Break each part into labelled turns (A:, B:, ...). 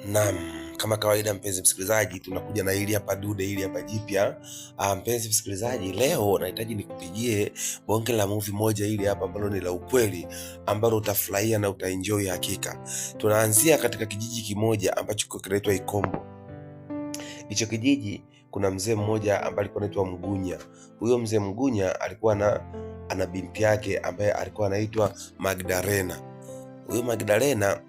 A: Naam, kama kawaida mpenzi msikilizaji, tunakuja na hili hapa dude, hili hapa jipya. Mpenzi msikilizaji, leo nahitaji nikupigie bonge la movie moja hili hapa ambalo ni la ukweli, ambalo utafurahia na utaenjoy hakika. Tunaanzia katika kijiji kimoja ambacho kinaitwa Ikombo. Hicho kijiji kuna mzee mmoja ambaye alikuwa anaitwa Mgunya. Huyo mzee Mgunya alikuwa ana binti yake ambaye alikuwa anaitwa Magdalena. Huyo Magdalena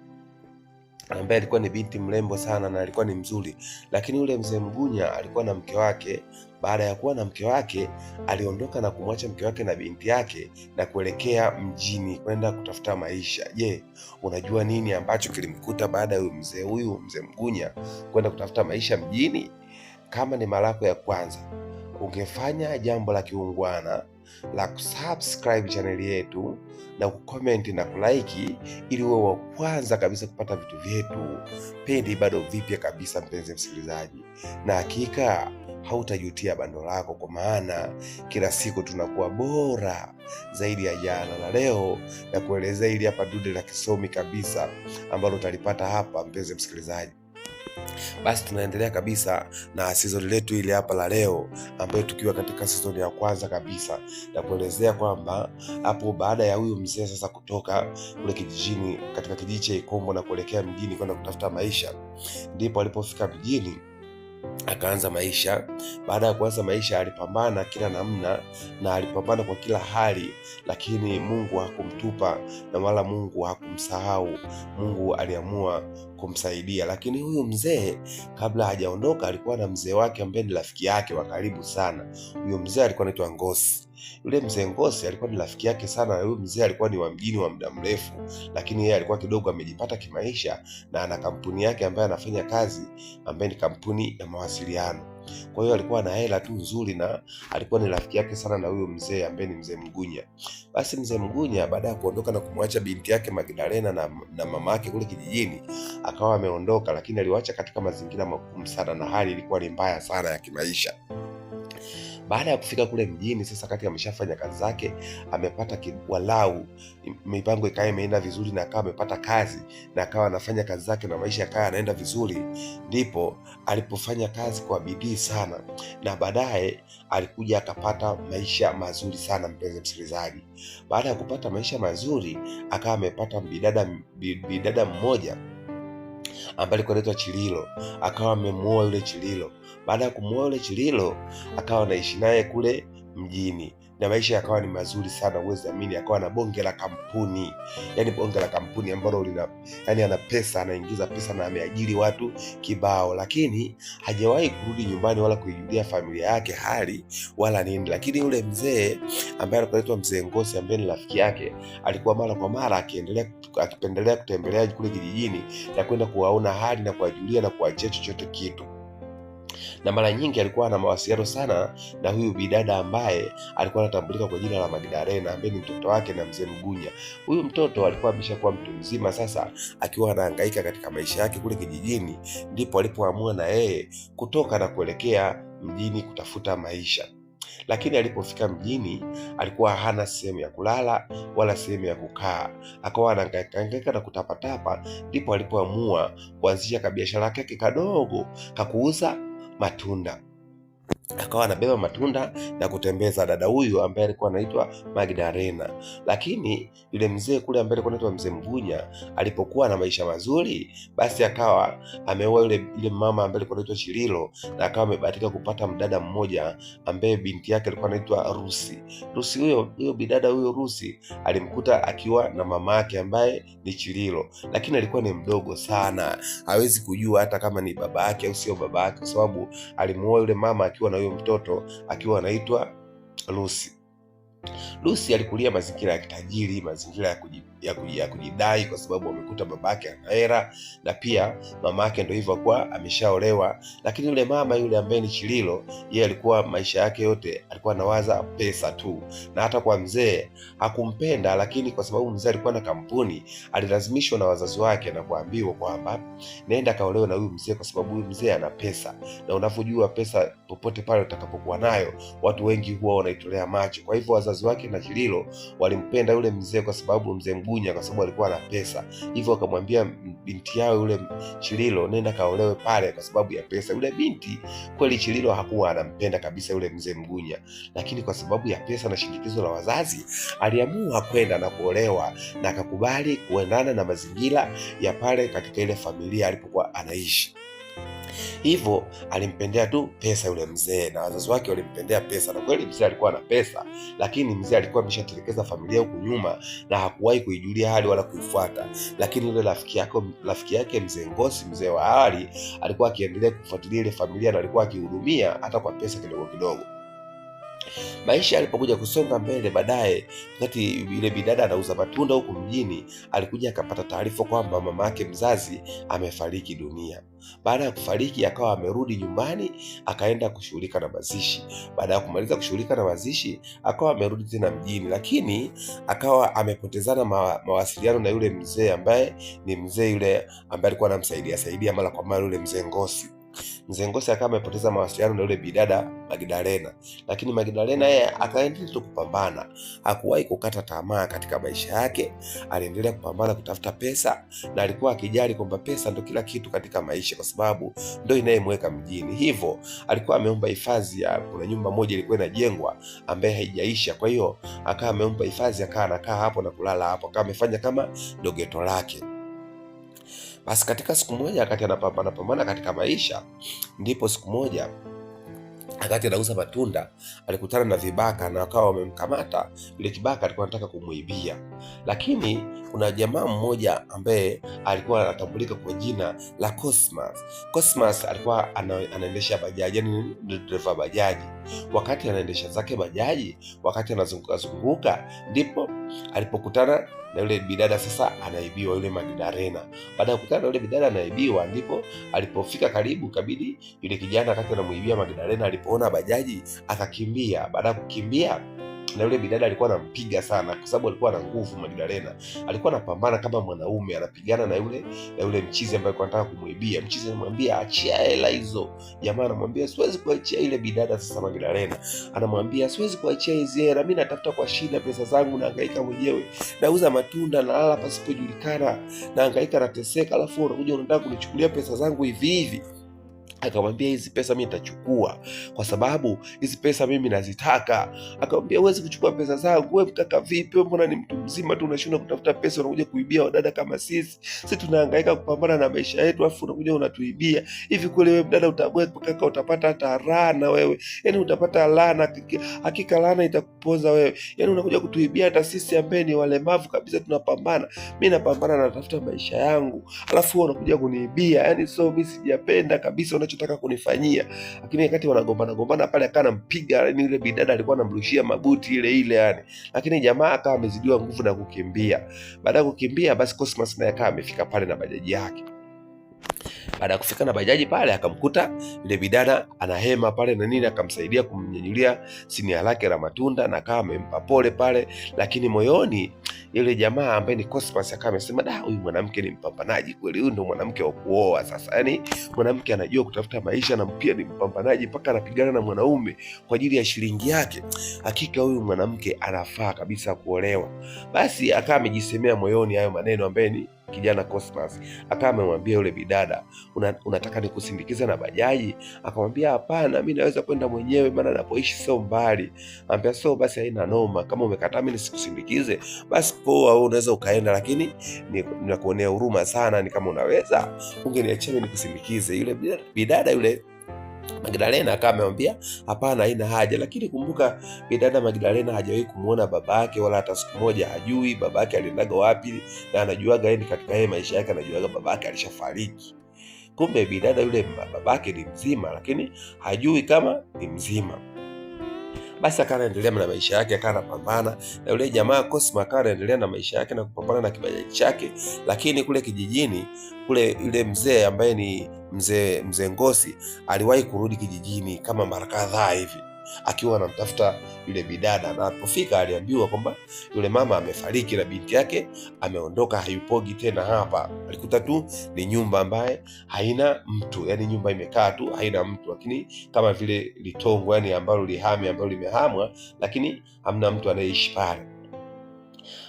A: ambaye alikuwa ni binti mrembo sana na alikuwa ni mzuri, lakini yule mzee Mgunya alikuwa na mke wake. Baada ya kuwa na mke wake, aliondoka na kumwacha mke wake na binti yake na kuelekea mjini kwenda kutafuta maisha. Je, unajua nini ambacho kilimkuta baada ya huyu mzee Mgunya kwenda kutafuta maisha mjini? Kama ni mara yako ya kwanza, ungefanya jambo la kiungwana la kusubscribe channel yetu na kucomment na kulike ili uwe wa kwanza kabisa kupata vitu vyetu pendi bado vipya kabisa, mpenzi msikilizaji, na hakika hautajutia bando lako, kwa maana kila siku tunakuwa bora zaidi ya jana. Na leo na kuelezea ili hapa dude la kisomi kabisa ambalo utalipata hapa, mpenzi msikilizaji. Basi tunaendelea kabisa na season letu ile hapa la leo, ambayo tukiwa katika season ya kwanza kabisa, na kuelezea kwamba hapo baada ya huyu mzee sasa kutoka kule kijijini katika kijiji cha Ikombo na kuelekea mjini kwenda kutafuta maisha, ndipo alipofika mjini akaanza maisha. Baada ya kuanza maisha, alipambana kila namna na alipambana kwa kila hali, lakini Mungu hakumtupa na wala Mungu hakumsahau. Mungu aliamua kumsaidia. Lakini huyu mzee kabla hajaondoka alikuwa na mzee wake ambaye ni rafiki yake wa karibu sana. Huyo mzee alikuwa anaitwa Ngosi. Yule mzee Ngosi alikuwa ni rafiki yake sana, na huyo mzee alikuwa ni wa mjini wa muda mrefu, lakini yeye alikuwa kidogo amejipata kimaisha na ana kampuni yake ambayo anafanya kazi, ambayo ni kampuni ya mawasiliano. Kwa hiyo alikuwa na hela tu nzuri na alikuwa ni rafiki yake sana na huyo mzee ambaye ni mzee Mgunya. Basi mzee Mgunya baada ya kuondoka na kumwacha binti yake Magdalena na mama yake kule kijijini, akawa ameondoka, lakini aliwacha katika mazingira magumu sana na hali ilikuwa ni mbaya sana ya kimaisha. Baada ya kufika kule mjini sasa, kati ameshafanya kazi zake, amepata walau mipango ikawa imeenda vizuri na akawa amepata kazi na akawa anafanya kazi zake na maisha yakawa yanaenda vizuri, ndipo alipofanya kazi kwa bidii sana na baadaye alikuja akapata maisha mazuri sana, mpenzi msikilizaji. Baada ya kupata maisha mazuri, akawa amepata bidada mmoja ambaye alikuwa anaitwa Chililo. Akawa amemuoa yule Chililo. Baada ya kumuoa yule Chililo, akawa anaishi naye kule mjini na maisha yakawa ni mazuri sana, uwezi amini. Akawa na bonge la kampuni, yani bonge la kampuni ambalo ana pesa, anaingiza pesa na ameajiri watu kibao, lakini hajawahi kurudi nyumbani wala kuijulia familia yake hali wala nini. Lakini yule mzee ambaye alikuwa anaitwa mzee Ngosi, ambaye ni rafiki yake, alikuwa mara kwa mara akipendelea kutembelea kule kijijini na kwenda kuwaona hali na kuwajulia na kuachia chochote kitu, na mara nyingi alikuwa na mawasiliano sana na huyu bidada ambaye alikuwa anatambulika kwa jina la Magdalena, ambaye ni mtoto wake na mzee Mgunya. Huyu mtoto alikuwa ameshakuwa mtu mzima sasa, akiwa anahangaika katika maisha yake kule kijijini, ndipo alipoamua na yeye kutoka na kuelekea mjini kutafuta maisha. Lakini alipofika mjini alikuwa hana sehemu ya kulala wala sehemu ya kukaa, akawa anahangaika na kutapatapa. Ndipo alipoamua kuanzisha kabiashara yake kadogo kakuuza matunda. Akawa anabeba matunda na kutembeza dada huyu ambaye alikuwa anaitwa Magdalena. Lakini yule mzee kule ambaye alikuwa anaitwa mzee Mgunya alipokuwa na maisha mazuri, basi akawa ameoa yule mama ambaye alikuwa anaitwa Chililo, na akawa amebahatika kupata mdada mmoja ambaye binti yake alikuwa anaitwa Rusi. Huyo bidada huyo Rusi alimkuta akiwa na mama yake ambaye ni Chililo, lakini alikuwa ni mdogo sana, hawezi kujua hata kama ni baba yake au sio baba yake, kwa sababu alimuoa yule mama akiwa na huyo mtoto akiwa anaitwa Lucy. Lucy alikulia mazingira ya kitajiri, mazingira ya kujidai, kwa sababu amekuta babake ana hela na pia mama yake ndio hivyo kwa ameshaolewa. Lakini yule mama yule ambaye ni Chililo, yeye alikuwa maisha yake yote alikuwa anawaza pesa tu, na hata kwa mzee hakumpenda. Lakini kwa sababu mzee alikuwa na kampuni, alilazimishwa na wazazi wake na kuambiwa kwamba nenda kaolewe na huyu mzee, kwa sababu huyu mzee ana pesa, na unavyojua pesa popote pale utakapokuwa nayo watu wengi huwa wanaitolea macho. Kwa hivyo wazazi wake na Chililo walimpenda yule mzee, kwa sababu mzee Mgunya kwa sababu alikuwa na pesa. Hivyo akamwambia binti yao yule Chililo, nenda kaolewe pale kwa sababu ya pesa. Yule binti kweli Chililo hakuwa anampenda kabisa yule mzee Mgunya, lakini kwa sababu ya pesa na shinikizo la wazazi aliamua kwenda na kuolewa, na akakubali kuendana na mazingira ya pale katika ile familia alipokuwa anaishi. Hivyo alimpendea tu pesa yule mzee, na wazazi wake walimpendea pesa, na kweli mzee alikuwa na pesa, lakini mzee alikuwa ameshatelekeza familia huku nyuma na hakuwahi kuijulia hali wala kuifuata. Lakini yule rafiki yake mzee Ngosi, mzee wa awali, alikuwa akiendelea kufuatilia ile familia na alikuwa akihudumia hata kwa pesa kidogo kidogo. Maisha yalipokuja kusonga mbele, baadaye wakati yule bidada anauza matunda huku mjini, alikuja akapata taarifa kwamba mama yake mzazi amefariki dunia. Baada ya kufariki, akawa amerudi nyumbani, akaenda kushughulika na mazishi. Baada ya kumaliza kushughulika na mazishi, akawa amerudi tena mjini, lakini akawa amepotezana mawasiliano na yule mzee ambaye ni mzee yule ambaye alikuwa anamsaidia mara kwa mara yule mzee Ngosi. Mzee Ngosi akawa amepoteza mawasiliano na yule bidada Magdalena, lakini Magdalena yeye akaendelea tu kupambana. Hakuwahi kukata tamaa katika maisha yake, aliendelea kupambana kutafuta pesa, na alikuwa akijali kwamba pesa ndio kila kitu katika maisha, kwa sababu ndio inayemweka mjini. Hivyo alikuwa ameomba hifadhi ya, kuna nyumba moja ilikuwa inajengwa ambaye haijaisha, kwa hiyo akawa ameomba hifadhi, akawa anakaa hapo na kulala hapo, akawa amefanya kama dogeto lake. Basi katika siku moja wakati anapambana katika maisha, ndipo siku moja wakati anauza matunda alikutana na vibaka na wakawa wamemkamata. Yule kibaka alikuwa anataka kumuibia, lakini kuna jamaa mmoja ambaye alikuwa anatambulika kwa jina la Cosmas. Cosmas alikuwa anaendesha bajaji, yani dereva bajaji. Wakati anaendesha zake bajaji, wakati anazunguka, ndipo alipokutana na yule bidada sasa anaibiwa, yule Magdalena. Baada ya kukutana na yule bidada anaibiwa, ndipo alipofika karibu, kabidi yule kijana wakati anamuibia Magdalena, alipoona bajaji akakimbia. Baada ya kukimbia, na yule bidada alikuwa anampiga sana kwa sababu alikuwa na nguvu. Magdalena alikuwa anapambana kama mwanaume, anapigana na yule mchizi ambaye alikuwa anataka kumuibia. Mchizi anamwambia achia hela hizo. Jamaa anamwambia siwezi kuachia ile bidada. Sasa Magdalena anamwambia siwezi kuachia hizo hela, mimi natafuta kwa shida pesa zangu, nahangaika mwenyewe, nauza matunda, nalala pasipojulikana, nahangaika, nateseka, alafu unakuja unataka kunichukulia pesa zangu hivi hivi. Akamwambia hizi pesa mimi nitachukua kwa sababu hizi pesa mimi nazitaka. Akamwambia huwezi kuchukua pesa zangu. Wewe mkaka vipi? Wewe mbona ni mtu mzima tu unashinda kutafuta pesa, unakuja kuibia wadada kama sisi? Sisi tunahangaika kupambana na maisha yetu, afu unakuja unatuibia. Hivi kweli wewe mdada utabweka kaka, utapata hata laana wewe? Yani utapata laana, hakika laana itakupoza wewe. Yani unakuja kutuibia hata sisi ambaye ni walemavu kabisa tunapambana. Mimi napambana na natafuta maisha yangu, alafu wewe unakuja kuniibia. Yani so mimi sijapenda kabisa unachotaka kunifanyia. Lakini wakati wanagombana pale, akawa anampiga, yani yule bidada alikuwa anamrushia mabuti ile yani, lakini jamaa akawa amezidiwa nguvu na kukimbia. Baada ya kukimbia, basi Cosmas naye akawa amefika pale na bajaji yake. Baada ya kufika na bajaji pale, akamkuta yule bidada anahema pale na nini, akamsaidia kumnyanyulia sinia lake la matunda na akawa amempa pole pale, lakini moyoni yule jamaa ambaye ni Cosmas akawa amesema da, huyu mwanamke ni mpambanaji kweli, huyu ndo mwanamke wa kuoa sasa. Yani mwanamke anajua kutafuta maisha na pia ni mpambanaji, mpaka anapigana na mwanaume kwa ajili ya shilingi yake. Hakika huyu mwanamke anafaa kabisa kuolewa. Basi akawa amejisemea moyoni hayo maneno ambaye ni kijana Cosmas. Akawa amemwambia yule bidada, unataka nikusindikize na bajaji? Akamwambia hapana, mimi naweza kwenda mwenyewe, maana napoishi sio mbali. Anambia so basi haina noma, kama umekataa mimi nisikusindikize basi poa, wewe unaweza ukaenda, lakini ninakuonea huruma sana, ni kama unaweza ungeniachia mimi nikusindikize. Yule bidada yule Magdalena akawa amemwambia hapana, haina haja. Lakini kumbuka bidada Magdalena hajawahi kumuona babake, wala hata siku moja hajui babake aliendaga wapi, na anajuaga yeye katika yeye maisha yake anajuaga babake alishafariki. Kumbe bidada yule babake ni mzima, lakini hajui kama ni mzima. Basi akawa anaendelea na maisha yake, akawa anapambana na yule jamaa Cosmas, akawa anaendelea na maisha yake na kupambana na kibajaji chake. Lakini kule kijijini kule, yule mzee ambaye ni mzee Ngosi aliwahi kurudi kijijini kama mara kadhaa hivi akiwa anamtafuta yule bidada, na alipofika aliambiwa kwamba yule mama amefariki na binti yake ameondoka, hayupogi tena hapa. Alikuta tu ni nyumba ambaye haina mtu, yani nyumba imekaa tu haina mtu, lakini kama vile litongo, yani ambalo limehamwa, lakini hamna mtu anayeishi pale.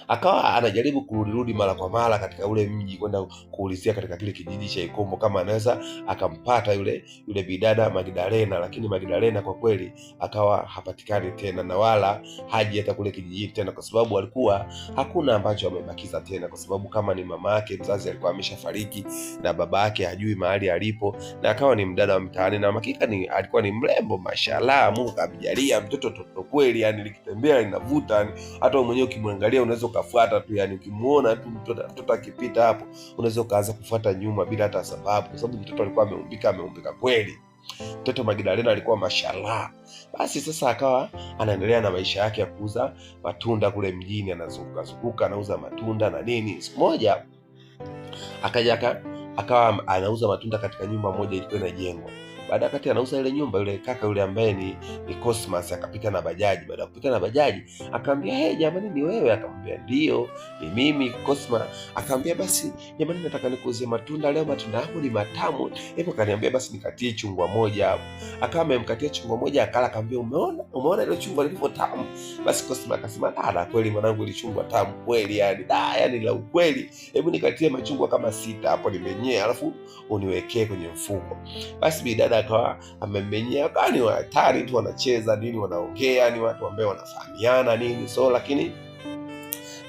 A: Akawa anajaribu kurudi mara kwa mara katika ule mji kwenda kuulizia katika kile kijiji cha Ikombo kama anaweza akampata yule bidada Magdalena, lakini Magdalena kwa kweli akawa hapatikani tena na wala haji hata kule kijijini tena, kwa sababu alikuwa hakuna ambacho amebakiza tena, kwa sababu kama ni mama yake mzazi alikuwa ameshafariki na baba yake hajui mahali alipo, na akawa ni mdada wa mtaani, na hakika alikuwa ni mrembo, mashallah, Mungu kamjalia mtoto toto kweli, yani likitembea linavuta, yani hata wewe mwenyewe ukimwangalia unaweza ukafuata tu, yani ukimuona tu mtoto akipita hapo unaweza ukaanza kufuata nyuma bila hata sababu, kwa sababu mtoto alikuwa ameumbika kweli. Mtoto Magdalena alikuwa mashallah. Basi sasa akawa anaendelea na maisha yake ya kuuza matunda kule mjini, anazunguka anauza matunda na nini. Siku moja akaja akawa anauza matunda katika nyumba moja ilikuwa inajengwa. Baada ya kati anauza ile nyumba, yule kaka yule ambaye ni Cosmas akapita na bajaji. Baada ya kupita na bajaji akamwambia, "Hey, jamani ni wewe?" Akamwambia, "Ndio, ni mimi Cosmas." Akamwambia, "Basi jamani, nataka nikuuzie matunda leo, matunda yangu ni matamu." Hebu kaniambia basi nikatie chungwa moja hapo. Akawa amemkatia chungwa moja akala, akamwambia, "Umeona ile chungwa lilivyo tamu?" Basi Cosmas akasema, "Dada, kweli mwanangu, ile chungwa tamu kweli, yani la ukweli. Hebu nikatie machungwa kama 6 hapo nimenyea, alafu uniwekee kwenye mfuko." Basi bidada akawa amemenyea, kani wa hatari tu, wanacheza nini, wanaongea, ni watu ambao wanafahamiana nini. So lakini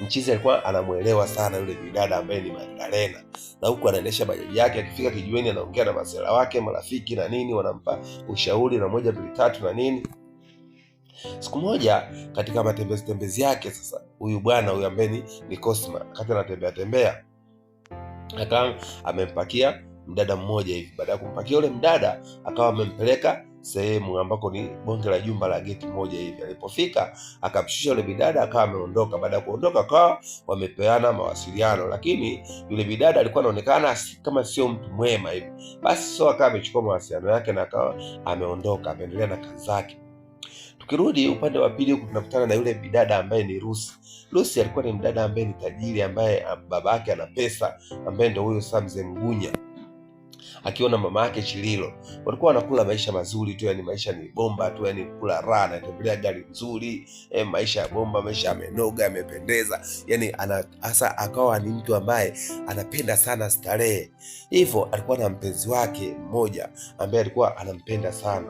A: mchizi alikuwa anamuelewa sana yule bidada ambaye ni Magdalena, na huku anaendesha bajaji yake, akifika kijiweni anaongea na masela wake marafiki na nini, wanampa ushauri na 1 2 3 na nini. Siku moja katika matembezi yake, sasa huyu bwana huyu ambaye ni Cosmas, wakati anatembea akawa amempakia mdada mmoja hivi. Baada ya kumpakia yule mdada akawa amempeleka sehemu ambako ni bonge la jumba la geti moja hivi. Alipofika akamshusha yule bidada akawa ameondoka. Baada ya kuondoka akawa wamepeana mawasiliano, lakini yule bidada alikuwa anaonekana kama sio mtu mwema hivi. Basi so akawa amechukua mawasiliano yake na akawa ameondoka, ameendelea na kazi zake. Tukirudi upande wa pili huku tunakutana na yule bidada ambaye ni Rusi. Rusi alikuwa ni mdada ambaye ni tajiri, ambaye baba yake ana pesa, ambaye ndio huyo Mzee Mgunya akiwa na mama yake Chililo. Walikuwa wanakula maisha mazuri tu, yani maisha ni bomba tu, yani kula raha, anatembelea gari nzuri, maisha ya bomba, maisha yamenoga, yamependeza. Yani hasa akawa ni mtu ambaye anapenda sana starehe. Hivyo alikuwa na mpenzi wake mmoja ambaye alikuwa anampenda sana,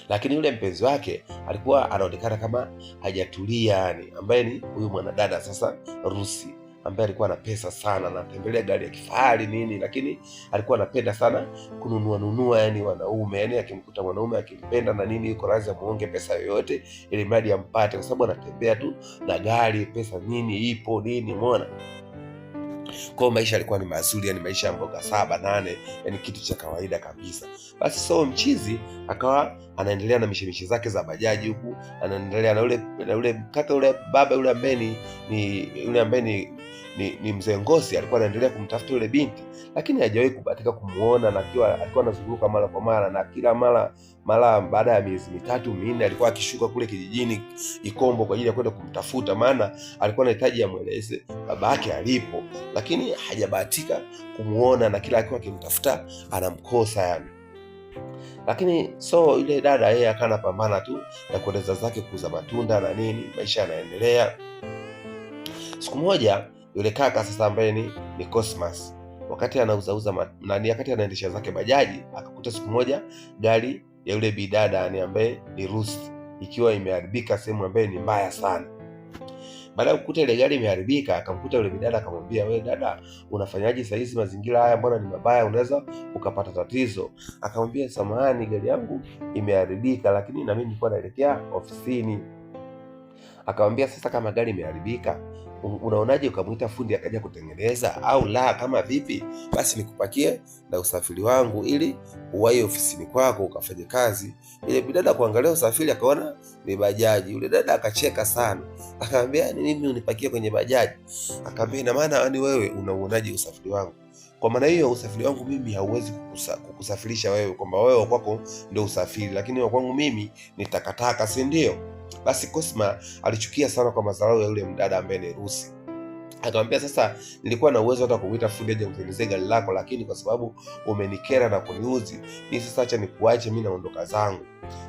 A: lakini yule mpenzi wake alikuwa anaonekana kama hajatulia, yani ambaye ni huyu mwanadada sasa Rusi, ambaye alikuwa na pesa sana, anatembelea gari ya kifahari nini, lakini alikuwa anapenda sana kununua yani wanaume, yani akimkuta mwanaume akimpenda na nini, yuko radhi amuonge pesa yoyote ili mradi ampate, kwa sababu anatembea tu na gari, pesa nini ipo nini, umeona. Kwa maisha alikuwa ni mazuri, yani maisha ya mboga 7 8, yani kitu cha kawaida kabisa. Basi so mchizi akawa anaendelea na mishemishe zake za bajaji huku, anaendelea na yule kaka yule baba yule ambaye ni Mzee Ngosi, alikuwa anaendelea kumtafuta yule binti, lakini hajawahi kubahatika kumuona, na alikuwa anazunguka mara kwa mara, na kila mara baada ya miezi 3 4 alikuwa akishuka kule kijijini Ikombo kwa ajili ya kwenda kumtafuta, maana alikuwa anahitaji amueleze baba yake alipo, lakini hajabahatika kumuona, na kila akiwa akimtafuta anamkosa yani. Lakini so yule dada yeye akana pambana tu na kueleza zake kuuza matunda na nini, maisha yanaendelea. Siku moja yule kaka sasa ambaye ni Cosmas, wakati anauza wakati anaendesha zake bajaji, akakuta siku moja gari ya yule bidada ni ambaye ni Rusi ikiwa imeharibika sehemu ambaye ni mbaya sana. Baada ya kukuta ile gari imeharibika, akamkuta yule bidada, akamwambia, "Wewe dada, unafanyaje saa hizi, mazingira haya mbona ni mabaya, unaweza ukapata tatizo." Akamwambia, "Samahani, gari yangu imeharibika, lakini na mimi nilikuwa naelekea ofisini." Akamwambia, "Sasa kama gari imeharibika, unaonaje ukamuita fundi akaja kutengeneza, au la kama vipi, basi nikupakie na usafiri wangu ili uwahi ofisini kwako ukafanye kazi." Ile bidada kuangalia usafiri akaona ni bajaji. Yule dada akacheka sana, akamwambia, "Ni mimi unipakie kwenye bajaji?" Akamwambia, "Ina maana yani wewe unauonaje usafiri wangu? Kwa maana hiyo usafiri wangu mimi hauwezi kukusafirisha wewe, kwamba wewe kwako ndio usafiri, lakini wa kwangu mimi ni takataka, si ndio?" Basi Cosmas alichukia sana kwa madharau ya yule mdada ambaye ni Rusi. Akamwambia sasa, nilikuwa na uwezo hata kumuita fundi aje kutengenezea gari lako, lakini kwa sababu umenikera na kuniuzi, mimi sasa acha nikuache, mimi naondoka zangu.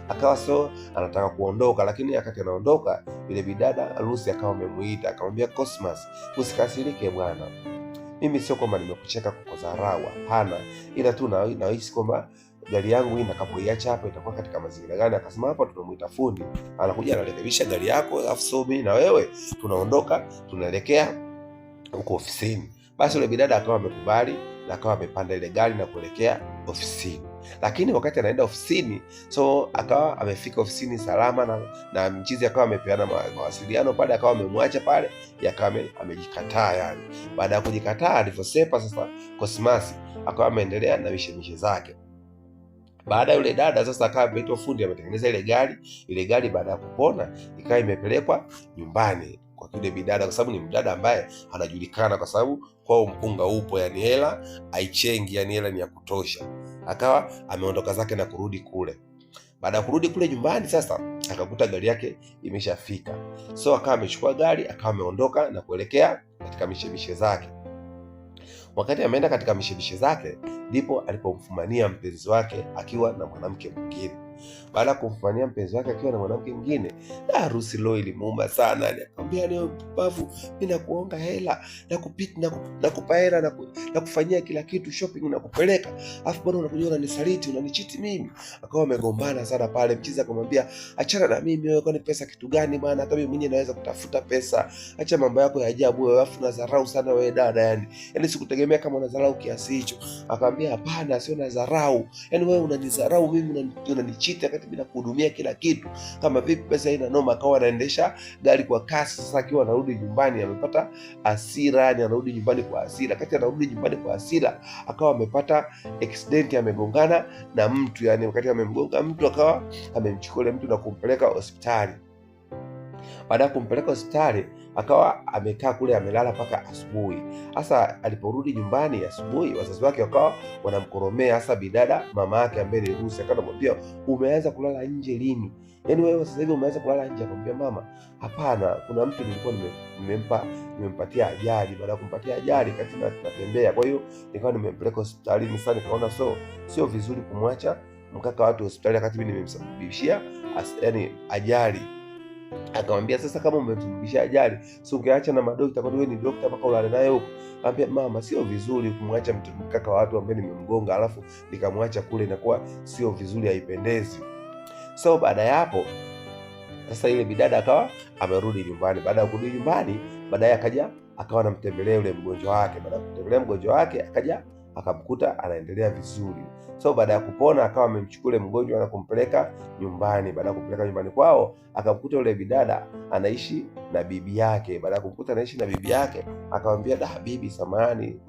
A: Akawa so anataka kuondoka, lakini wakati anaondoka yule bidada Lucy akawa amemuita, akamwambia Cosmas, usikasirike bwana, mimi sio kwamba nimekucheka kwa dharau, hapana, ila tu nahisi kwamba gari yangu hii nitakapoiacha hapa itakuwa katika mazingira gani. Akasema hapa tunamuita fundi, anakuja anarekebisha gari yako, alafu so mimi na wewe tunaondoka tunaelekea huko ofisini. Basi yule bidada akawa amekubali na akawa amepanda ile gari na kuelekea ofisini. Lakini wakati anaenda ofisini, so akawa amefika ofisini salama na mchizi akawa amepeana mawasiliano pale, akawa amemwacha pale, yakawa amejikataa yani. Baada ya kujikataa, alivyosepa sasa Cosmas akawa ameendelea na mishemishe zake. Baada yule dada sasa akawa ameitwa fundi, ametengeneza ile gari baada ya kupona ikawa imepelekwa nyumbani kwa yule bidada, kwa sababu ni mdada ambaye anajulikana, kwa sababu kwao mpunga upo, yani hela haichengi, yani hela ni ya kutosha. Akawa ameondoka zake na kurudi kule. Baada ya kurudi kule nyumbani sasa akakuta gari yake imeshafika, so akawa amechukua gari akawa ameondoka na kuelekea katika mishemishe zake. Wakati ameenda katika mishemishe zake, ndipo alipomfumania mpenzi wake akiwa na mwanamke mwingine. Baada ya kumfumania mpenzi wake akiwa na mwanamke mwingine, Lucy Loy ilimuuma sana. Akamwambia, ni mpumbavu, mimi nakuonga hela na kupa hela na kufanyia kila kitu, shopping na kupeleka, afu bado unakuja unanisaliti, unanichiti mimi. Akawa amegombana sana pale. Mchizi akamwambia, achana na mimi wewe, kwani pesa kitu gani bwana? Hata mimi mwenyewe naweza kutafuta pesa, acha mambo yako ya ajabu wewe, afu unadharau sana wewe dada, yani sikutegemea kama unadharau kiasi hicho. Akamwambia, hapana, sio nadharau, yani wewe unanidharau mimi, unanichiti wakati mimi nakuhudumia kila kitu, kama vipi pesa haina noma. Akawa anaendesha gari kwa kasi. Sasa akiwa anarudi nyumbani amepata hasira, yani anarudi nyumbani kwa hasira. Wakati anarudi nyumbani kwa hasira akawa amepata accident, amegongana na mtu, yani wakati amemgonga mtu akawa amemchukua yule mtu na kumpeleka hospitali. Baada ya kumpeleka hospitali akawa amekaa kule amelala mpaka asubuhi. Sasa aliporudi nyumbani asubuhi, wazazi wake wakawa wanamkoromea, hasa bidada mama yake ambaye ni Lucy. Akawa anamwambia, umeanza kulala nje lini? Yaani wewe sasa hivi umeanza kulala nje? Akamwambia, mama, hapana, kuna mtu nilikuwa nimempatia ajali. Baada ya kumpatia ajali kati natembea, kwa hiyo nikawa nimempeleka hospitalini. Sasa nikaona sio vizuri kumwacha mkaka watu hospitali wakati mimi nimemsababishia yani ajali. Akamwambia, sasa kama umemsababishia ajali, si ungeacha na madokta, kwa wewe ni dokta mpaka ulale naye huko? Akamwambia, mama, sio vizuri kumwacha mkaka wa watu ambaye nimemgonga alafu nikamwacha kule, inakuwa sio vizuri, haipendezi. So baada ya hapo sasa ile bidada akawa amerudi nyumbani. Baada ya kurudi nyumbani, baadaye akaja akawa anamtembelea yule mgonjwa wake. Baada ya kutembelea mgonjwa wake, akaja akamkuta anaendelea vizuri. So baada ya kupona akawa amemchukua yule mgonjwa na kumpeleka nyumbani. Baada ya kumpeleka nyumbani kwao, akamkuta yule bidada anaishi na bibi yake. Baada ya kumkuta anaishi na bibi yake, akamwambia, bibi, samahani,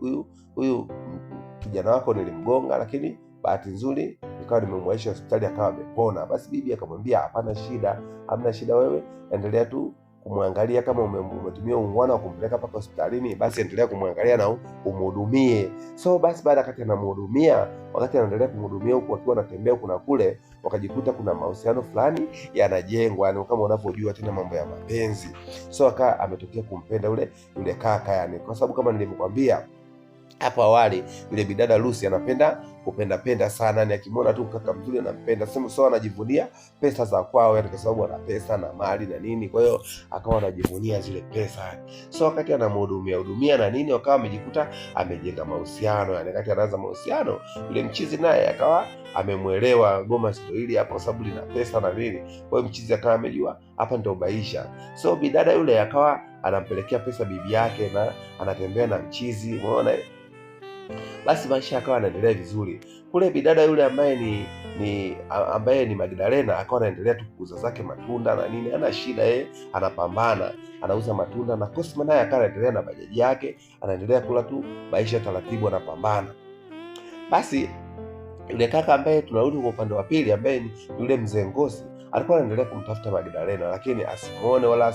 A: huyu kijana wako nilimgonga, lakini bahati nzuri nikawa nimemwaisha hospitali akawa amepona. Basi bibi akamwambia, hapana shida, hamna shida, wewe endelea tu kumwangalia. Kama umetumia ungwana wa kumpeleka mpaka hospitalini, basi endelea kumwangalia na umhudumie. So basi baada wakati anamhudumia, wakati anaendelea kumhudumia huku akiwa anatembea huku na kule, wakajikuta kuna mahusiano fulani yanajengwa, yani kama unavyojua tena mambo ya mapenzi. So akawa ametokea kumpenda yule kaka, yani kwa sababu kama nilivyokuambia hapo awali, yule bidada Lucy anapenda kupenda sana, ni akimwona tu kaka mzuri anampenda. Sema so anajivunia pesa za kwao, yani kwa sababu ana pesa na mali na nini, kwa hiyo akawa anajivunia zile pesa. So wakati anamhudumia na nini, akawa amejikuta amejenga mahusiano, yani wakati anaanza mahusiano, yule mchizi naye akawa amemwelewa goma sio hili hapa kwa sababu lina pesa na nini. Kwa hiyo mchizi akawa amejua hapa ndio maisha. So bidada yule akawa anampelekea pesa bibi yake na anatembea na mchizi, umeona. Basi maisha yakawa yanaendelea vizuri. Kule bidada yule ambaye ni Magdalena akawa anaendelea tu kuuza zake matunda na nini, hana shida, yeye anapambana, anauza matunda, na Cosma naye akawa anaendelea na bajaji yake, anaendelea kula tu maisha taratibu, anapambana. Basi yule kaka ambaye tunarudi kwa upande wa pili, ambaye ni yule mzee Ngosi, alikuwa anaendelea kumtafuta Magdalena, lakini asimuone wala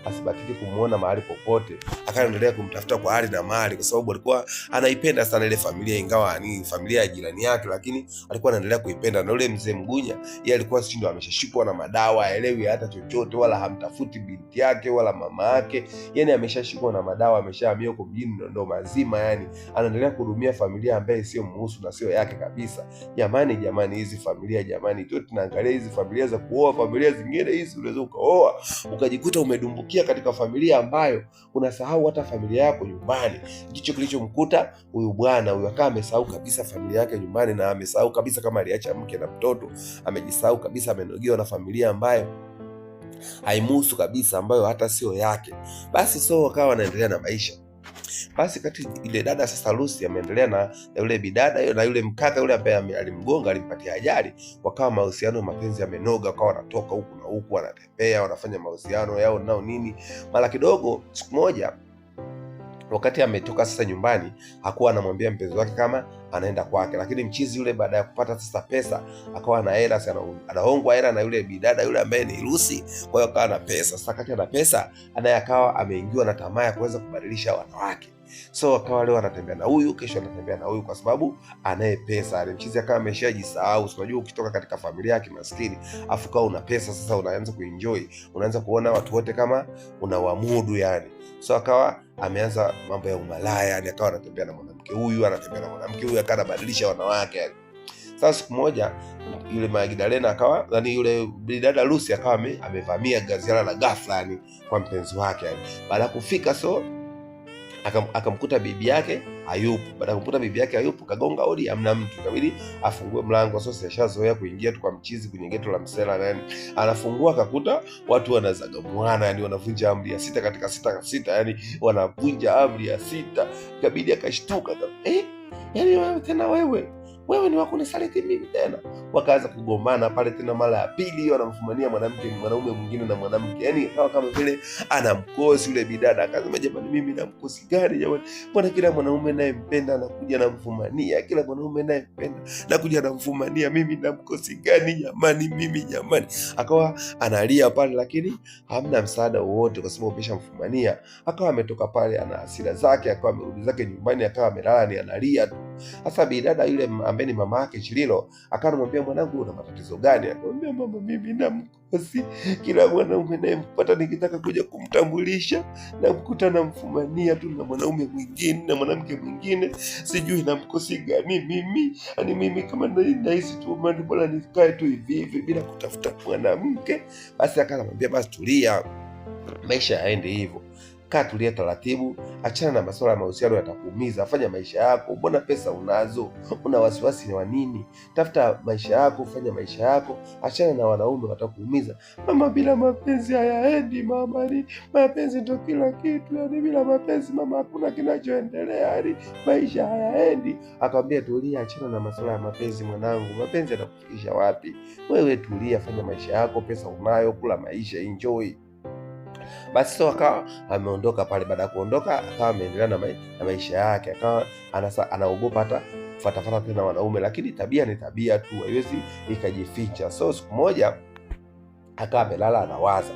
A: asibatiki kumuona mahali popote. Akaendelea kumtafuta kwa hali na mali, kwa sababu alikuwa anaipenda sana ile familia, ingawa ni familia ya jirani yake, lakini alikuwa anaendelea kuipenda. Na yule mzee Mgunya, yeye alikuwa si ndo ameshashikwa na madawa, haelewi hata chochote, wala hamtafuti binti yake wala mama yake, yani ameshashikwa na madawa, ameshahamia huko mjini ndo mazima, yani anaendelea kuhudumia familia ambaye sio muhusu na sio yake kabisa. Jamani, hizi familia jamani, tu tunaangalia hizi familia za kuoa, familia zingine hizi unaweza ukaoa ukajikuta umedumbukia katika familia ambayo unasahau hata familia yako nyumbani. Ndicho kilichomkuta huyu bwana huyu, akawa amesahau kabisa familia yake nyumbani, na amesahau kabisa kama aliacha mke na mtoto, amejisahau kabisa, amenogewa na familia ambayo haimuhusu kabisa, ambayo hata sio yake. Basi so wakawa wanaendelea na maisha. Basi kati ile dada sasa Lucy ameendelea na yule bidada na yule mkaka yule ambaye alimgonga, alimpatia ajali, wakawa mahusiano mapenzi yamenoga, wakawa wanatoka huku na huku, wanatembea, wanafanya mahusiano yao nao nini. Mara kidogo siku moja wakati ametoka sasa nyumbani, hakuwa anamwambia mpenzi wake kama anaenda kwake, lakini mchizi yule baada ya kupata sasa pesa akawa na hela, anaongwa hela na yule bidada yule ambaye ni Lucy. Kwa hiyo akawa na pesa. Sasa kati ana pesa, anaye akawa ameingiwa na tamaa ya kuweza kubadilisha wanawake. So akawa leo anatembea na huyu, kesho anatembea na huyu, kwa sababu anaye pesa. Mchizi akawa ameshajisahau. Unajua ukitoka katika familia ya kimaskini afu kama una pesa, sasa unaanza kuenjoy, unaanza kuona watu wote kama unawamudu yani. So akawa ameanza mambo ya umalaya yani, akawa anatembea na mwanamke huyu, anatembea na mwanamke huyu, akawa anabadilisha wanawake yani. Sasa siku moja yule Magdalena akawa yani, yule dada Lucy akawa amevamia gaziara la ghafla yani kwa mpenzi wake yani. Baada ya kufika so akamkuta bibi yake hayupo. Baada ya kumkuta bibi yake hayupo, kagonga hodi, hamna mtu, ikabidi afungue mlango. Sasa ashazoea kuingia tu kwa mchizi kwenye geto la msela yani. Anafungua akakuta watu wanazagamuana yani, wanavunja amri ya 6 katika 6 yani, wanavunja amri ya 6. Ikabidi akashtuka, yani wewe ni wako nisaliti mimi tena. Wakaanza kugombana pale tena mara ya pili, wanamfumania mwanaume mwingine na mwanamke. Yani kawa kama vile anamkosi yule bidada. Akasema jamani, mimi namkosi gani jamani? Mbona kila mwanaume nayempenda anakuja namfumania, kila mwanaume nayempenda nakuja namfumania, mimi namkosi gani jamani mimi jamani? Akawa analia pale, lakini hamna msaada wowote kwa sababu ameshamfumania. Akawa ametoka pale ana hasira zake, akawa amerudi zake nyumbani, akawa amelala ni analia tu. Sasa bidada yule ambaye ni mama yake Chililo akawa anamwambia, mwanangu una matatizo gani? Akamwambia, mama, mimi namkosi, kila mwanaume nayempata nikitaka kuja kumtambulisha namkuta namfumania tu na mwanaume mwingine na mwanamke mwingine, sijui namkosi gani mimi. Yaani mimi kama nahisi tu bora nikae tu hivi hivi bila kutafuta mwanamke. Basi akanamwambia, basi tulia, maisha yaende hivyo, kaa tulia taratibu, achana na masuala ya mahusiano, yatakuumiza. Fanya maisha yako, mbona pesa unazo, una wasiwasi wa nini? Tafuta maisha yako, fanya maisha yako, achana na wanaume, watakuumiza. Mama, bila mapenzi hayaendi mama, ni mapenzi ndio kila kitu yani, bila mapenzi mama hakuna kinachoendelea yani, maisha hayaendi. Akamwambia, tulia, achana na masuala ya mapenzi mwanangu, mapenzi yatakufikisha wapi? Wewe tulia, fanya maisha yako, pesa unayo, kula maisha, enjoy. Basi so akawa ameondoka pale. Baada ya kuondoka akawa ameendelea na maisha yake, akawa anaogopa hata kufuatafuata tena wanaume, lakini tabia ni tabia tu, haiwezi ikajificha. So siku moja akawa amelala anawaza.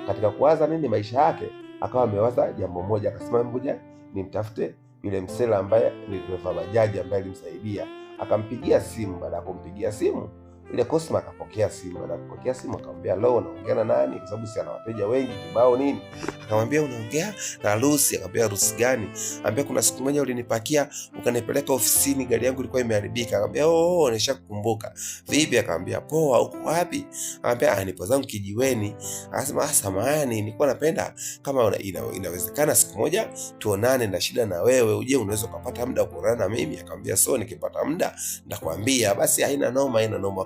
A: Katika kuwaza nini maisha yake, akawa amewaza jambo moja, akasema ngoja nimtafute yule msela ambaye ni dereva bajaji ambaye alimsaidia. Akampigia simu. Baada ya kumpigia simu, ile Cosma akapokea simu. Baada ya kupokea simu akamwambia, leo unaongea na nani? Kwa sababu si ana wateja wengi kibao nini. Akamwambia, unaongea na Lucy. Akamwambia, Lucy gani? Akamwambia, kuna siku moja ulinipakia ukanipeleka ofisini, gari yangu ilikuwa imeharibika. Akamwambia, nishakukumbuka. Vipi? Akamwambia, poa, uko wapi? Akamwambia, nipo zangu kijiweni. Akasema, samahani, nilikuwa napenda kama inawezekana siku moja tuonane, na shida na wewe, uje unaweza kupata muda kuonana na mimi. Akamwambia, so nikipata muda nitakwambia. Basi haina noma.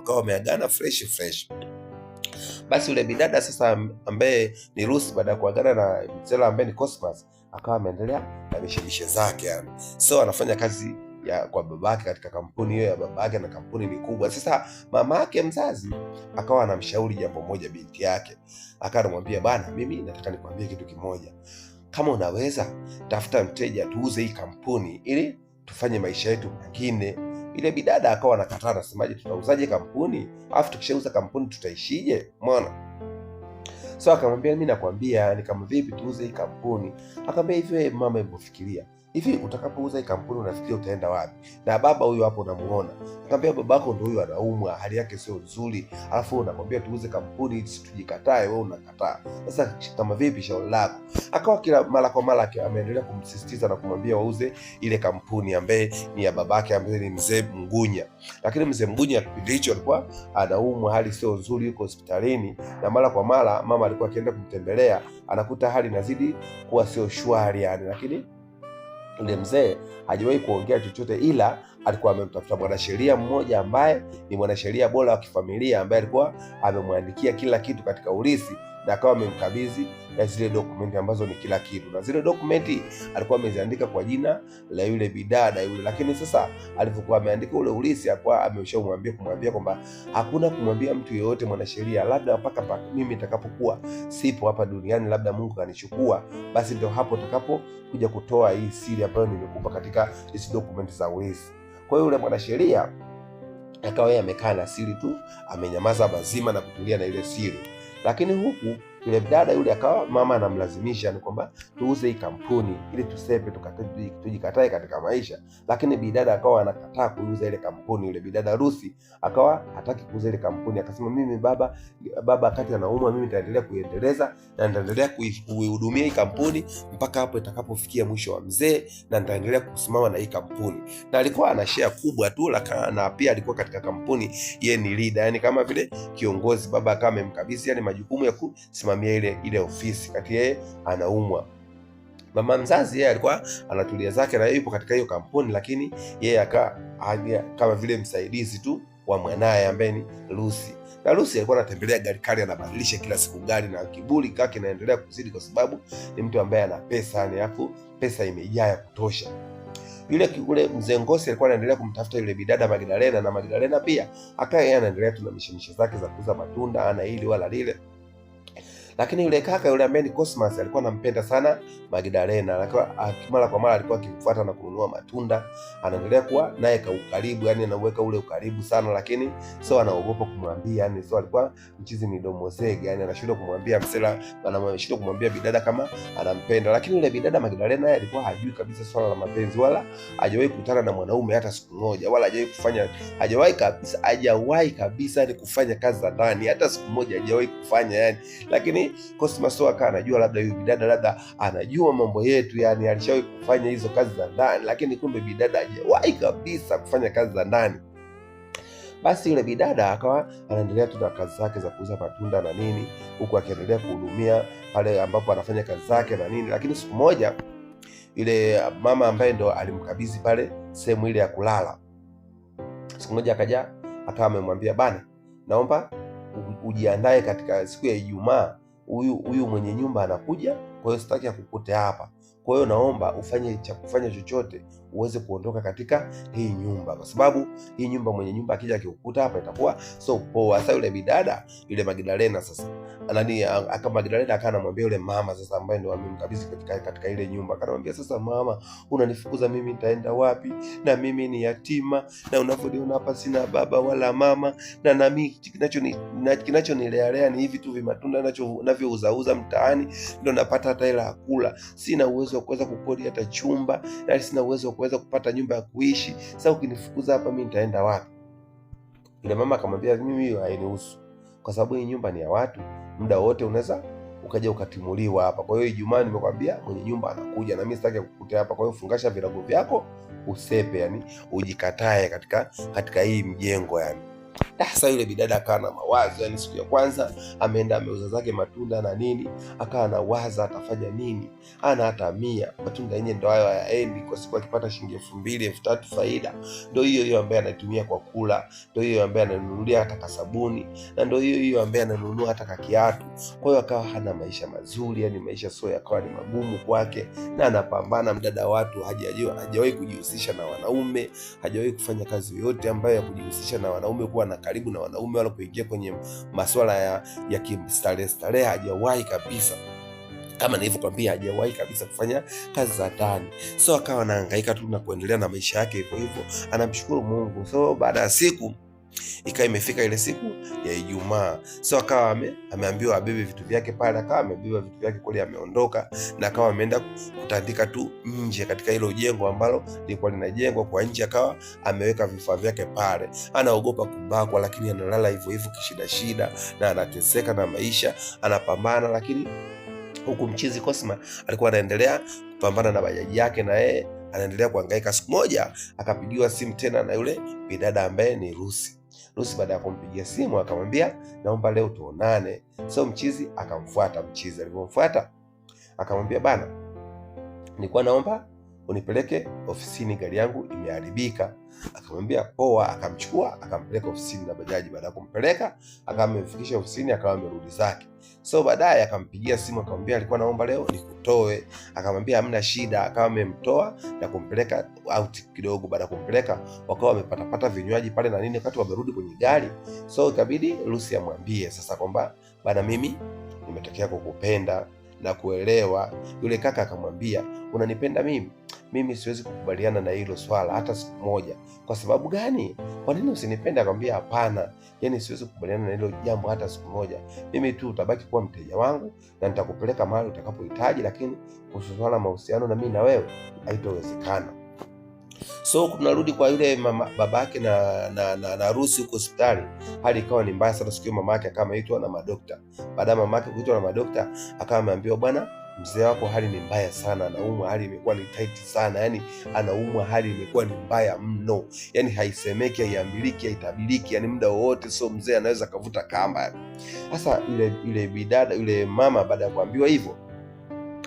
A: Akawa wameagana fresh. Basi yule bidada sasa ambaye ni Lucy, baada ya kuagana na mzela ambaye ni Cosmas, akawa ameendelea na mishemishe zake yani. So anafanya kazi kwa babake katika kampuni hiyo ya babake, na kampuni ni kubwa. Sasa mama yake mzazi akawa anamshauri jambo moja binti yake. Akawa anamwambia, bana, mimi nataka nikwambie kitu kimoja, kama unaweza tafuta mteja tuuze hii kampuni ili tufanye maisha yetu mengine. Ile bidada akawa anakataa, anasemaje, tutauzaje kampuni? Alafu tukishauza kampuni tutaishije? Umeona? So akamwambia mimi nakwambia, ni kama vipi tuuze hii kampuni? Akamwambia hivi, mama, hebu fikiria hivi, utakapouza hii kampuni unafikiria utaenda wapi? Na baba huyo hapo unamuona. Akamwambia babako ndio huyo anaumwa, hali yake sio nzuri, alafu unakwambia tuuze kampuni tujikatae, wewe unakataa. Sasa kama vipi, shauri lako? Akawa kila mara kwa mara ameendelea kumsisitiza na kumwambia wauze ile kampuni ambaye ni ya babake, ambaye ni mzee Mgunya. Lakini mzee Mgunya kipindi hicho alikuwa anaumwa, hali sio nzuri, yuko hospitalini, na mara kwa mara mama alikuwa akienda kumtembelea anakuta hali inazidi kuwa sio shwari yani. Lakini yule mzee hajawahi kuongea chochote, ila alikuwa amemtafuta mwanasheria mmoja ambaye ni mwanasheria bora wa kifamilia, ambaye alikuwa amemwandikia kila kitu katika urithi, na akawa amemkabidhi na zile dokumenti ambazo ni kila kitu, na zile dokumenti alikuwa ameziandika kwa jina la yule bidada yule. Lakini sasa alivyokuwa ameandika ule urithi, alikuwa kumwambia kwamba hakuna kumwambia mtu yeyote mwanasheria, labda mpaka mimi nitakapokuwa sipo hapa duniani, labda Mungu kanichukua, basi ndio hapo utakapokuja kutoa hii siri ambayo nimekupa katika hizo dokumenti za urithi. Kwa hiyo yule mwanasheria akawa yeye amekaa na siri tu, amenyamaza mazima na kutulia na ile siri. Lakini huku yule dada yule akawa mama anamlazimisha ni kwamba tuuze hii kampuni ili tusepe, tujikatae katika maisha. Lakini bidada akawa anakataa kuuza ile kampuni. Yule bidada Rusi akawa hataki kuuza ile kampuni, akasema mimi baba wakati anaumwa, mimi nitaendelea kuiendeleza na nitaendelea kuihudumia hii kampuni mpaka hapo itakapofikia mwisho wa mzee, na nitaendelea kusimama na hii kampuni. Na alikuwa ana share kubwa tu, na pia alikuwa katika kampuni, yeye ni leader, yani kama vile kiongozi. Baba akawa amemkabidhi yani majukumu ya kusimamia ile ofisi kati yeye anaumwa. Mama mzazi yeye alikuwa anatulia zake na yeye yupo katika hiyo kampuni, lakini yeye kama vile msaidizi tu wa mwanae ambaye ni Lucy. Na Lucy alikuwa anatembelea gari kali, anabadilisha kila siku gari, na kiburi kake kinaendelea kuzidi kwa sababu ni mtu ambaye ana pesa, alafu pesa imejaa ya kutosha. Yule mzee Ngosi alikuwa anaendelea kumtafuta yule bidada Magdalena, na Magdalena pia akawa yeye anaendelea tu na mishemishe zake za kuuza matunda, ana hili wala lile. Lakini yule kaka yule ambaye ni Cosmas alikuwa anampenda sana Magdalena, alikuwa mara kwa mara alikuwa akimfuata na kununua matunda, anaendelea kuwa naye kwa ukaribu, yani anaweka ule ukaribu sana, lakini sio anaogopa kumwambia, yani sio alikuwa mchizi midomo zege, yani anashindwa kumwambia msela, anashindwa kumwambia bidada kama anampenda. Lakini yule bidada Magdalena yeye alikuwa hajui kabisa swala la mapenzi, wala hajawahi kukutana na mwanaume hata siku moja, wala hajawahi kabisa ni kufanya kazi za ndani hata siku moja, hajawahi kufanya yani. Lakini Cosmas akawa anajua labda huyu bidada labda anajua mambo yetu, yani alishawahi kufanya hizo kazi za ndani, lakini kumbe bidada hajawahi kabisa kufanya kazi za ndani. Basi yule bidada akawa anaendelea tu na kazi zake za kuuza matunda na nini, huku akiendelea kuhudumia pale ambapo anafanya kazi zake na nini. Lakini siku moja yule mama ambaye ndo alimkabidhi pale sehemu ile ya kulala, siku moja akaja akawa amemwambia, bana, naomba ujiandae katika siku ya Ijumaa, huyu mwenye nyumba anakuja, kwa hiyo sitaki akukute hapa. Kwa hiyo naomba kufanya chochote uweze kuondoka katika hii nyumba, kwa sababu hii nyumba, mwenye nyumba akija akikukuta hapa itakuwa so poa. Sasa yule bidada yule Magdalena sasa Magdalena akawa anamwambia yule mama sasa ambaye ndio amemkabidhi katika ile nyumba, akamwambia, sasa mama, unanifukuza mimi, nitaenda wapi? Na mimi ni yatima, na unavyoniona hapa sina baba wala mama, na nami kinachonilea ni hivi tu vimatunda navyouzauza mtaani, ndio napata hata hela ya kula. Sina uwezo wa kuweza kukodi hata chumba, na sina uwezo wa kuweza kupata nyumba ya kuishi. Sasa ukinifukuza hapa mimi nitaenda wapi? Yule mama akamwambia, mimi hiyo hainihusu, kwa sababu hii nyumba ni ya watu, muda wote unaweza ukaja ukatimuliwa hapa. Kwa hiyo Ijumaa nimekwambia mwenye nyumba anakuja, na mimi sitaki kukutea hapa. Kwa hiyo fungasha virago vyako usepe, yani ujikatae katika hii mjengo yani. Sasa yule bidada akawa na mawazo, yani siku ya kwanza ameenda ameuza zake matunda na nini, akawa anawaza atafanya nini, ana hata 100 matunda yenyewe ndio hayo hayaendi, kwa siku akipata shilingi 2,000 3,000 faida, ndio hiyo ambaye anatumia kwa kula, ndio hiyo ambaye ananunulia hata kasabuni, na ndio hiyo ambaye ananunua hata kiatu. Kwa hiyo akawa hana maisha mazuri, yani maisha sio yakawa ni magumu kwake, na anapambana mdada watu, hajawahi kujihusisha na wanaume, hajawahi kufanya kazi yoyote ambayo ya kujihusisha na wanaume, kuwa na karibu na wanaume wala kuingia kwenye masuala ya kistarehe, hajawahi kabisa. kama nilivyokuambia hajawahi kabisa kufanya kazi za ndani. So akawa anahangaika tu na kuendelea na maisha yake hivyo hivyo, anamshukuru Mungu. So baada ya siku ikawa imefika ile siku ya Ijumaa. So akawa ameambiwa abebe vitu vyake pale, akawa amebeba vitu vyake kule, ameondoka na akawa ameenda kutandika tu nje katika hilo jengo ambalo lilikuwa linajengwa kwa nje. Akawa ameweka vifaa vyake pale, anaogopa kubakwa, lakini analala hivyo hivyo kishida shida, na anateseka na maisha, anapambana. Lakini huku mchizi Cosma alikuwa anaendelea kupambana na bajaji yake, na yeye anaendelea kuhangaika. Siku moja akapigiwa simu tena na yule bidada ambaye ni Rusi. Baada ya kumpigia simu akamwambia, naomba leo tuonane. So mchizi akamfuata. Mchizi alipomfuata akamwambia, bana, nilikuwa naomba unipeleke ofisini, gari yangu imeharibika. Akamwambia poa. Akamchukua akampeleka ofisini na bajaji. Baada ya kumpeleka akawa amemfikisha ofisini, akawa amerudi zake. So baadaye akampigia simu akamwambia, alikuwa naomba leo nikutoe. Akamwambia hamna shida. Akawa amemtoa na kumpeleka out kidogo. Baada ya kumpeleka wakawa wamepatapata vinywaji pale na nini, wakati wamerudi kwenye gari. So ikabidi Lucy amwambie sasa kwamba, bana, mimi nimetokea kukupenda na kuelewa. Yule kaka akamwambia, unanipenda mimi? Mimi siwezi kukubaliana na hilo swala hata siku moja. Kwa sababu gani? Kwa nini usinipende? Akamwambia, hapana, yani siwezi kukubaliana na hilo jambo hata siku moja. Mimi tu utabaki kuwa mteja wangu na nitakupeleka mahali utakapohitaji, lakini kuhusu swala mahusiano na mimi na wewe haitowezekana. So tunarudi kwa yule babake na Rusi huko hospitali. Hali ikawa ni mbaya sana. Siku mamake akawa ameitwa na madokta. Baada ya mamake kuitwa na madokta, akawa ameambiwa, bwana, mzee wako hali ni mbaya sana, anaumwa, hali imekuwa ni tight sana, yani anaumwa, hali imekuwa ni mbaya mno, yani haisemeki, haiambiliki, haitabiriki, yani muda wowote. So mzee anaweza kavuta kamba. Sasa ile bidada, yule mama, baada ya kuambiwa hivyo,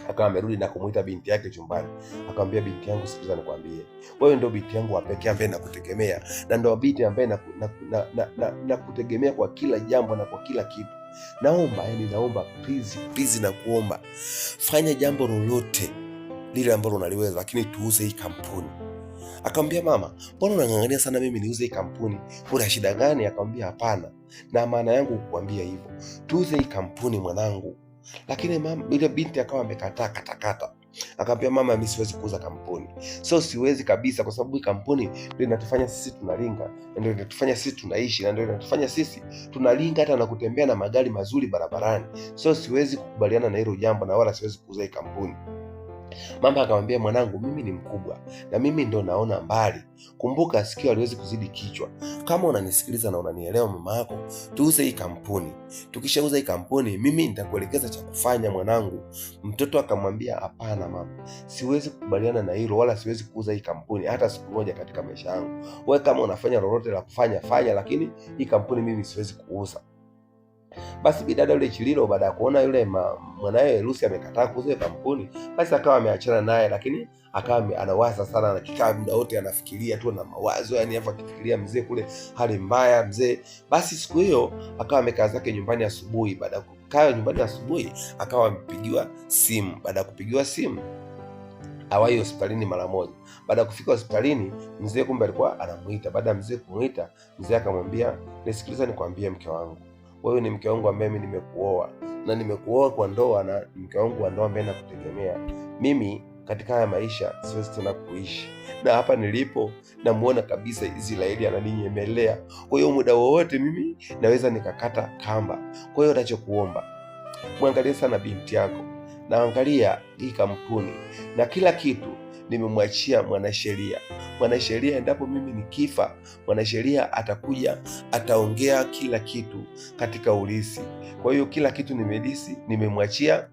A: akawa amerudi na kumuita binti yake chumbani. Akamwambia, binti yangu, sikiliza nikwambie, wewe ndio binti yangu wa pekee ambaye nakutegemea, na ndio binti ambaye nakutegemea kwa kila jambo na kwa kila kitu. Naomba please na kuomba, fanya jambo lolote lile ambalo unaliweza, lakini tuuze hii kampuni. Akamwambia, mama, mbona unang'ang'ania sana mimi niuze hii kampuni? Kuna shida gani? Akamwambia, hapana, na maana yangu kukuambia hivyo, tuuze hii kampuni mwanangu. Lakini mama, ile binti akawa amekataa katakata. Akamwambia, mama, mimi siwezi kuuza kampuni. So siwezi kabisa, kwa sababu hii kampuni ndio inatufanya sisi tunalinga, ndio inatufanya sisi tunaishi, na ndio inatufanya sisi tunalinga hata na kutembea na magari mazuri barabarani. So siwezi kukubaliana na hilo jambo, na wala siwezi kuuza hii kampuni. Mama akamwambia, mwanangu, mimi ni mkubwa na mimi ndo naona mbali. Kumbuka, sikio haliwezi kuzidi kichwa. Kama unanisikiliza na unanielewa mama yako, tuuze hii kampuni. Tukishauza hii kampuni, mimi nitakuelekeza cha kufanya mwanangu. Mtoto akamwambia, hapana mama, siwezi kukubaliana na hilo, wala siwezi kuuza hii kampuni hata siku moja katika maisha yangu. Wewe kama unafanya lolote la kufanya fanya, lakini hii kampuni mimi siwezi kuuza. Basi bidada yule Chililo, baada ya kuona yule mwanae Lucy amekataa kuuza kampuni, basi akawa ameachana naye, lakini akawa anawaza sana, na kikaa muda wote anafikiria tu na mawazo, yani hapo akifikiria mzee kule, hali mbaya mzee. Basi siku hiyo akawa amekaa zake nyumbani asubuhi. Baada ya kukaa nyumbani asubuhi, akawa amepigiwa simu. Baada ya kupigiwa simu, awahi hospitalini mara moja. Baada ya kufika hospitalini, mzee kumbe alikuwa anamuita. Baada ya mzee kumuita, mzee akamwambia, nisikiliza nikwambie, mke wangu, wewe ni mke wangu ambaye mimi nimekuoa, na nimekuoa kwa ndoa, na mke wangu wa ndoa ambaye nakutegemea. Mimi katika haya maisha siwezi tena kuishi, na hapa nilipo namuona kabisa Israeli ananinyemelea. Kwa hiyo muda wowote mimi naweza nikakata kamba. Kwa hiyo nachokuomba, muangalie sana binti yako, na angalia hii kampuni na kila kitu nimemwachia mwanasheria. Endapo mimi nikifa, mwanasheria atakuja ataongea kila kitu katika ulisi. Kwa hiyo kila kitu nimemwachia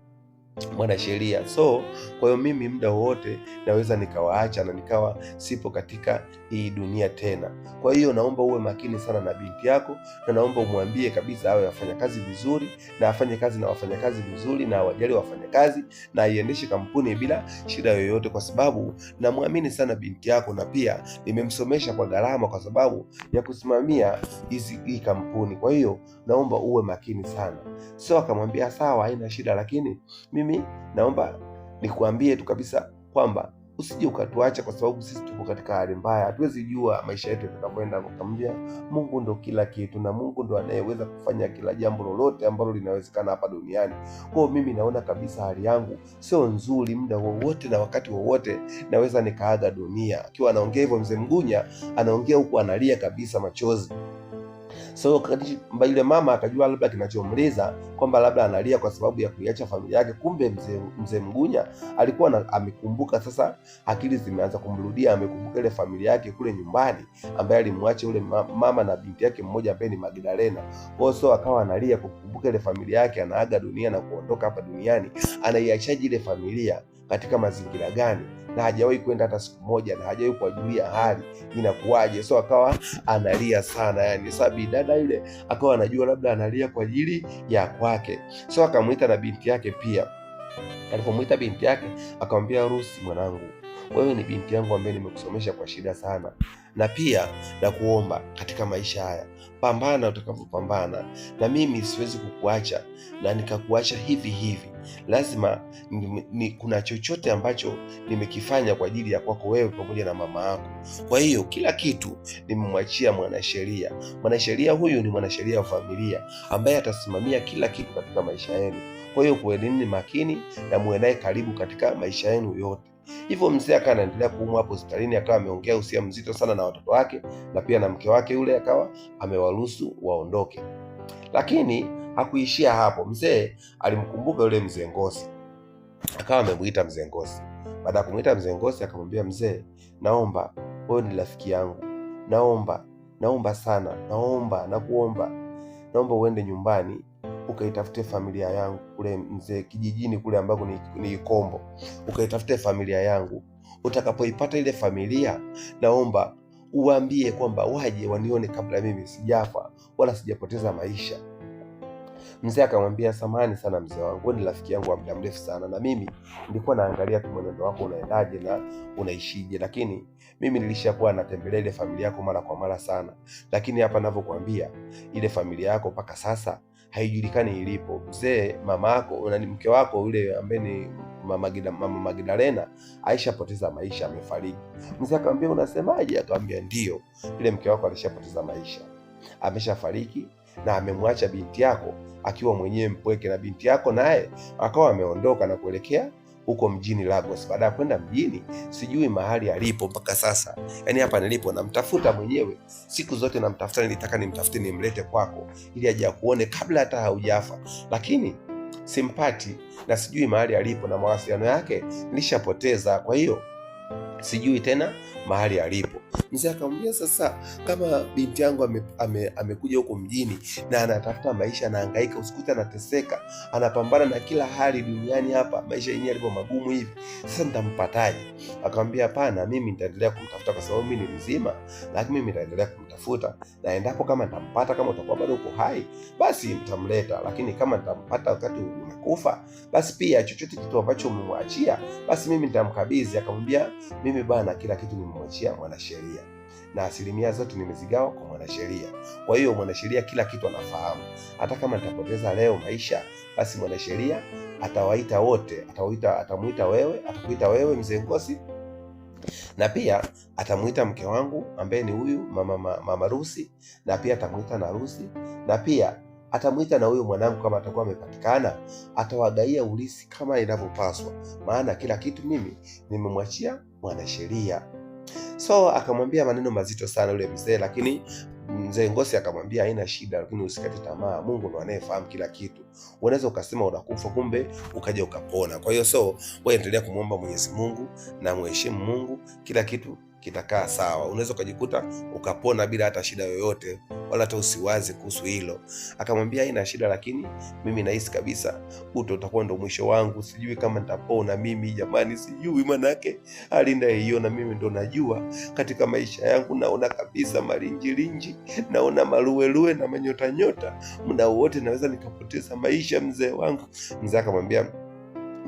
A: mwanasheria. So kwa hiyo mimi muda wowote naweza nikawaacha na nikawa sipo katika hii dunia tena. Kwa hiyo naomba uwe makini sana na binti yako, na naomba umwambie kabisa awe afanya kazi vizuri, na afanye kazi na wafanyakazi vizuri, na wajali wafanyakazi, na aiendeshe kampuni bila shida yoyote, kwa sababu namwamini sana binti yako, na pia nimemsomesha kwa gharama kwa sababu ya kusimamia hii kampuni. Kwa hiyo naomba uwe makini sana. So akamwambia sawa, haina shida, lakini mimi naomba nikuambie tu kabisa kwamba usije ukatuacha, kwa sababu sisi tuko katika hali mbaya, hatuwezi jua maisha yetu yatakavyoenda. Akamwambia Mungu ndo kila kitu, na Mungu ndo anayeweza kufanya kila jambo lolote ambalo linawezekana hapa duniani. Kwa hiyo mimi naona kabisa hali yangu sio nzuri, muda wowote na wakati wowote naweza nikaaga dunia. Akiwa anaongea hivyo, mzee Mgunya anaongea huku analia kabisa machozi. So yule mama akajua labda kinachomliza kwamba labda analia kwa sababu ya kuiacha familia yake. Kumbe mzee Mgunya alikuwa amekumbuka sasa, akili zimeanza kumrudia, amekumbuka ile familia yake kule nyumbani ambaye alimwacha yule mama na binti yake mmoja ambaye ni Magdalena. Kwa hiyo akawa analia kukumbuka ile familia yake, anaaga dunia na kuondoka hapa duniani. Anaiachaje ile familia katika mazingira gani? Na hajawahi kwenda hata siku moja, na hajawahi kuwajulia hali inakuwaje. So akawa analia sana, yani sababu dada ile akawa anajua labda analia kwa ajili ya kwake. So akamuita na binti yake pia. Alipomuita binti yake akamwambia, Rusi mwanangu, wewe ni binti yangu ambaye nimekusomesha kwa shida sana, na pia na kuomba katika maisha haya, pambana utakavyopambana, na mimi siwezi kukuacha na nikakuacha hivi hivi. Lazima kuna chochote ambacho nimekifanya kwa ajili ya kwako wewe pamoja na mama yako. Kwa hiyo kila kitu nimemwachia mwanasheria. Mwanasheria huyu ni mwanasheria wa familia ambaye atasimamia kila kitu katika maisha yenu. Kwa hiyo kuweni makini na muwe naye karibu katika maisha yenu yote. Hivyo mzee akawa anaendelea kuumwa hapo hospitalini, akawa ameongea usia mzito sana na watoto wake na pia na mke wake yule, akawa amewaruhusu waondoke. Lakini hakuishia hapo. Mzee alimkumbuka yule mzee Ngosi, akawa amemuita mzee Ngosi. Baada ya kumuita mzee Ngosi akamwambia, mzee, naomba, wewe ni rafiki yangu, naomba sana, naomba uende nyumbani ukaitafute familia yangu kule mzee kijijini kule ambako ni Ikombo, ukaitafute familia yangu. Utakapoipata ile familia, naomba uwaambie kwamba waje wanione kabla mimi sijafa wala sijapoteza maisha. Mzee akamwambia, samahani sana mzee wangu, ni rafiki yangu wa muda mrefu sana, na mimi nilikuwa naangalia tu mwenendo wako unaendaje na unaishije, lakini mimi nilishakuwa natembelea ile familia yako mara kwa mara sana, lakini hapa ninavyokuambia ile familia yako mpaka sasa haijulikani ilipo. Mzee, mama yako na mke wako yule ambaye ni mama Magdalena aishapoteza maisha, amefariki. Mzee akamwambia, unasemaje? Akamwambia, ndio, yule mke wako alishapoteza maisha, ameshafariki, na amemwacha binti yako akiwa mwenyewe mpweke, na binti yako naye akawa ameondoka na kuelekea huko mjini Lagos. Baada ya kwenda mjini, sijui mahali alipo mpaka sasa. Yaani hapa nilipo namtafuta mwenyewe, siku zote namtafuta, nilitaka nimtafute nimlete kwako ili aje akuone kabla hata haujafa, lakini simpati na sijui mahali alipo, na mawasiliano yake nilishapoteza, kwa hiyo sijui tena mahali alipo. Mzee akamwambia, sasa kama binti yangu amekuja huko mjini na anatafuta maisha, anahangaika, usikute anateseka, anapambana na kila hali duniani hapa, maisha yenyewe yalivyo magumu hivi, sasa nitampataje? Akamwambia, hapana, mimi nitaendelea kumtafuta kwa sababu mimi ni mzima, lakini mimi nitaendelea kumtafuta, na endapo kama nitampata, kama utakuwa bado uko hai, basi nitamleta, lakini kama nitampata wakati umekufa, basi pia chochote kitu ambacho umemwachia, basi mimi nitamkabidhi. Akamwambia, mimi bana, kila kitu nimemwachia mwanasheria na asilimia zote nimezigawa kwa mwanasheria. Kwa hiyo mwanasheria kila kitu anafahamu. Hata kama nitapoteza leo maisha, basi mwanasheria atawaita wote, atakuita wewe mzee Ngosi, na pia atamuita mke wangu ambaye ni huyu mama Rusi, na pia atamuita na Rusi, na pia atamuita na huyu mwanangu kama atakuwa amepatikana, atawagaia ulisi kama inavyopaswa, maana kila kitu mimi nimemwachia mwanasheria. So akamwambia maneno mazito sana yule mzee, lakini mzee Ngosi akamwambia, haina shida, lakini usikate tamaa, Mungu ndo anayefahamu kila kitu. Unaweza ukasema unakufa, kumbe ukaja ukapona. Kwa hiyo wewe endelea kumwomba Mwenyezi Mungu na muheshimu Mungu, kila kitu kitakaa sawa. Unaweza ukajikuta ukapona bila hata shida yoyote, wala hata usiwaze kuhusu hilo. Akamwambia, haina shida, lakini mimi nahisi kabisa utakuwa ndo mwisho wangu, sijui kama nitapona mimi, jamani, sijui, manake hali naiona mimi ndo najua katika maisha yangu, naona kabisa malinjilinji, naona maluelue na manyota, muda wote naweza nikapoteza maisha mzee wangu. Mzee akamwambia,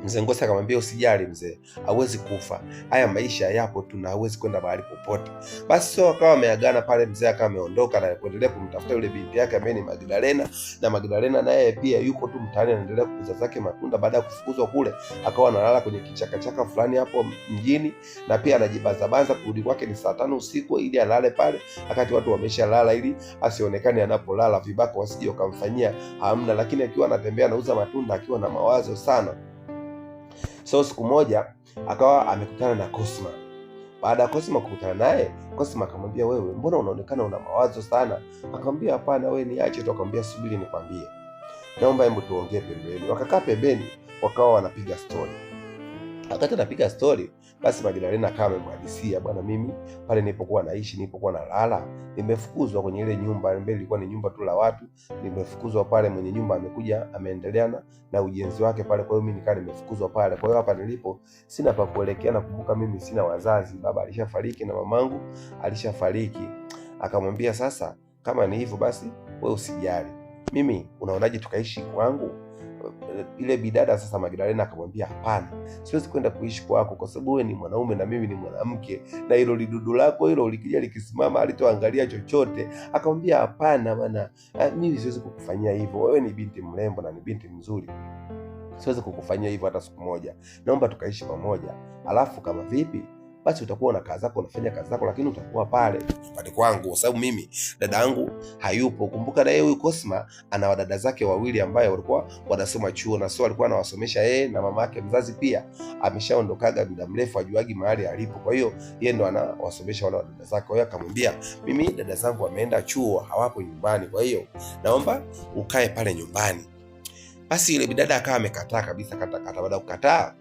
A: Mzee Ngosi akamwambia usijali mzee, hauwezi kufa, haya maisha yapo tu na hauwezi kwenda mahali popote. Basi so akawa ameagana pale, mzee akawa ameondoka na kuendelea kumtafuta yule binti yake ambaye ni Magdalena, na Magdalena naye pia yuko tu mtaani anaendelea kuuza zake matunda. Baada ya kufukuzwa kule, akawa analala kwenye kichakachaka fulani hapo mjini, na pia anajibazabaza. Kurudi kwake ni saa 5 usiku ili alale pale wakati watu wameshalala, ili asionekane anapolala, vibaka wasije wakamfanyia hamna. Lakini akiwa anatembea anauza matunda akiwa na mawazo sana. So siku moja akawa amekutana na Cosma. Baada ya Cosma kukutana naye, Cosma akamwambia, wewe mbona unaonekana una mawazo sana? Akamwambia, hapana, wewe niache tu. Akamwambia, subiri nikwambie, naomba hebu tuongee pembeni. Wakakaa pembeni, wakawa wanapiga story. Wakati anapiga story, basi Magdalena akawa amemhadisia, bwana, mimi pale nilipokuwa nalala, nimefukuzwa kwenye ile nyumba ambayo ilikuwa ni nyumba tu la watu. Nimefukuzwa pale, mwenye nyumba amekuja ameendelea na ujenzi wake pale, kwa hiyo mimi nikaa nimefukuzwa pale. Kwa hiyo hapa nilipo sina pa kuelekea. Nakumbuka mimi sina wazazi, baba alishafariki na mamangu alishafariki. Akamwambia, sasa kama ni hivyo basi wewe usijali, mimi unaonaje tukaishi kwangu? Ile bidada sasa Magdalena akamwambia, hapana, siwezi kwenda kuishi kwako kwa sababu wewe ni mwanaume na mimi ni mwanamke, na hilo lidudu lako hilo likija likisimama alitoangalia chochote. Akamwambia, hapana bwana, mimi siwezi kukufanyia hivyo, wewe ni binti mrembo na ni binti mzuri, siwezi kukufanyia hivyo hata siku moja, naomba tukaishi pamoja, alafu kama vipi basi utakuwa una kazi zako, unafanya kazi zako, lakini utakuwa pale nyumbani kwangu, kwa sababu mimi dada yangu hayupo. Kumbuka na yeye huyu Cosma ana wadada zake wawili ambao walikuwa wanasoma chuo, na sio alikuwa anawasomesha yeye, na mama yake mzazi pia ameshaondokaga muda mrefu, ajuagi mahali alipo. Kwa hiyo yeye ndo anawasomesha wale wadada zake. Kwa hiyo akamwambia, mimi dada zangu wameenda chuo, hawapo nyumbani, kwa hiyo naomba ukae pale nyumbani. Basi ile bidada akawa amekataa kabisa, kata. Baada ya kukataa,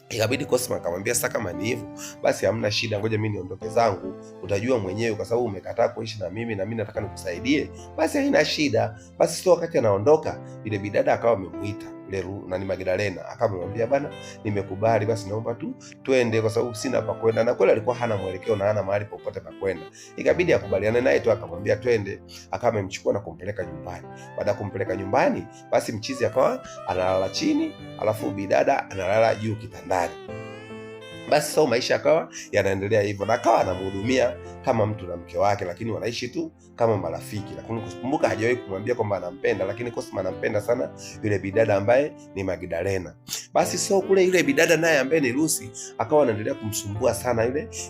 A: ikabidi Cosma akamwambia, sasa kama ni hivyo basi hamna shida, ngoja mimi niondoke zangu, utajua mwenyewe, kwa sababu umekataa kuishi na mimi nataka nikusaidie, basi haina shida. Basi sio wakati anaondoka, ile bidada akawa amemuita ile nani Magdalena, akamwambia, bana, nimekubali, basi naomba tu twende kwa sababu sina pa kwenda. Na kweli alikuwa hana mwelekeo na hana mahali popote pa kwenda, ikabidi akubaliane naye tu, akamwambia twende. Akawa amemchukua na kumpeleka nyumbani. Baada ya kumpeleka nyumbani, basi mchizi akawa analala chini, alafu bidada analala juu kitandani. Basi sasa maisha yakawa yanaendelea hivyo, na akawa anamhudumia kama mtu na mke wake, lakini wanaishi tu kama marafiki. Lakini kumbuka hajawahi kumwambia kwamba anampenda, lakini Cosma anampenda sana yule bidada ambaye ni Magdalena. Basi sio kule yule bidada naye ambaye ni Lucy akawa anaendelea kumsumbua sana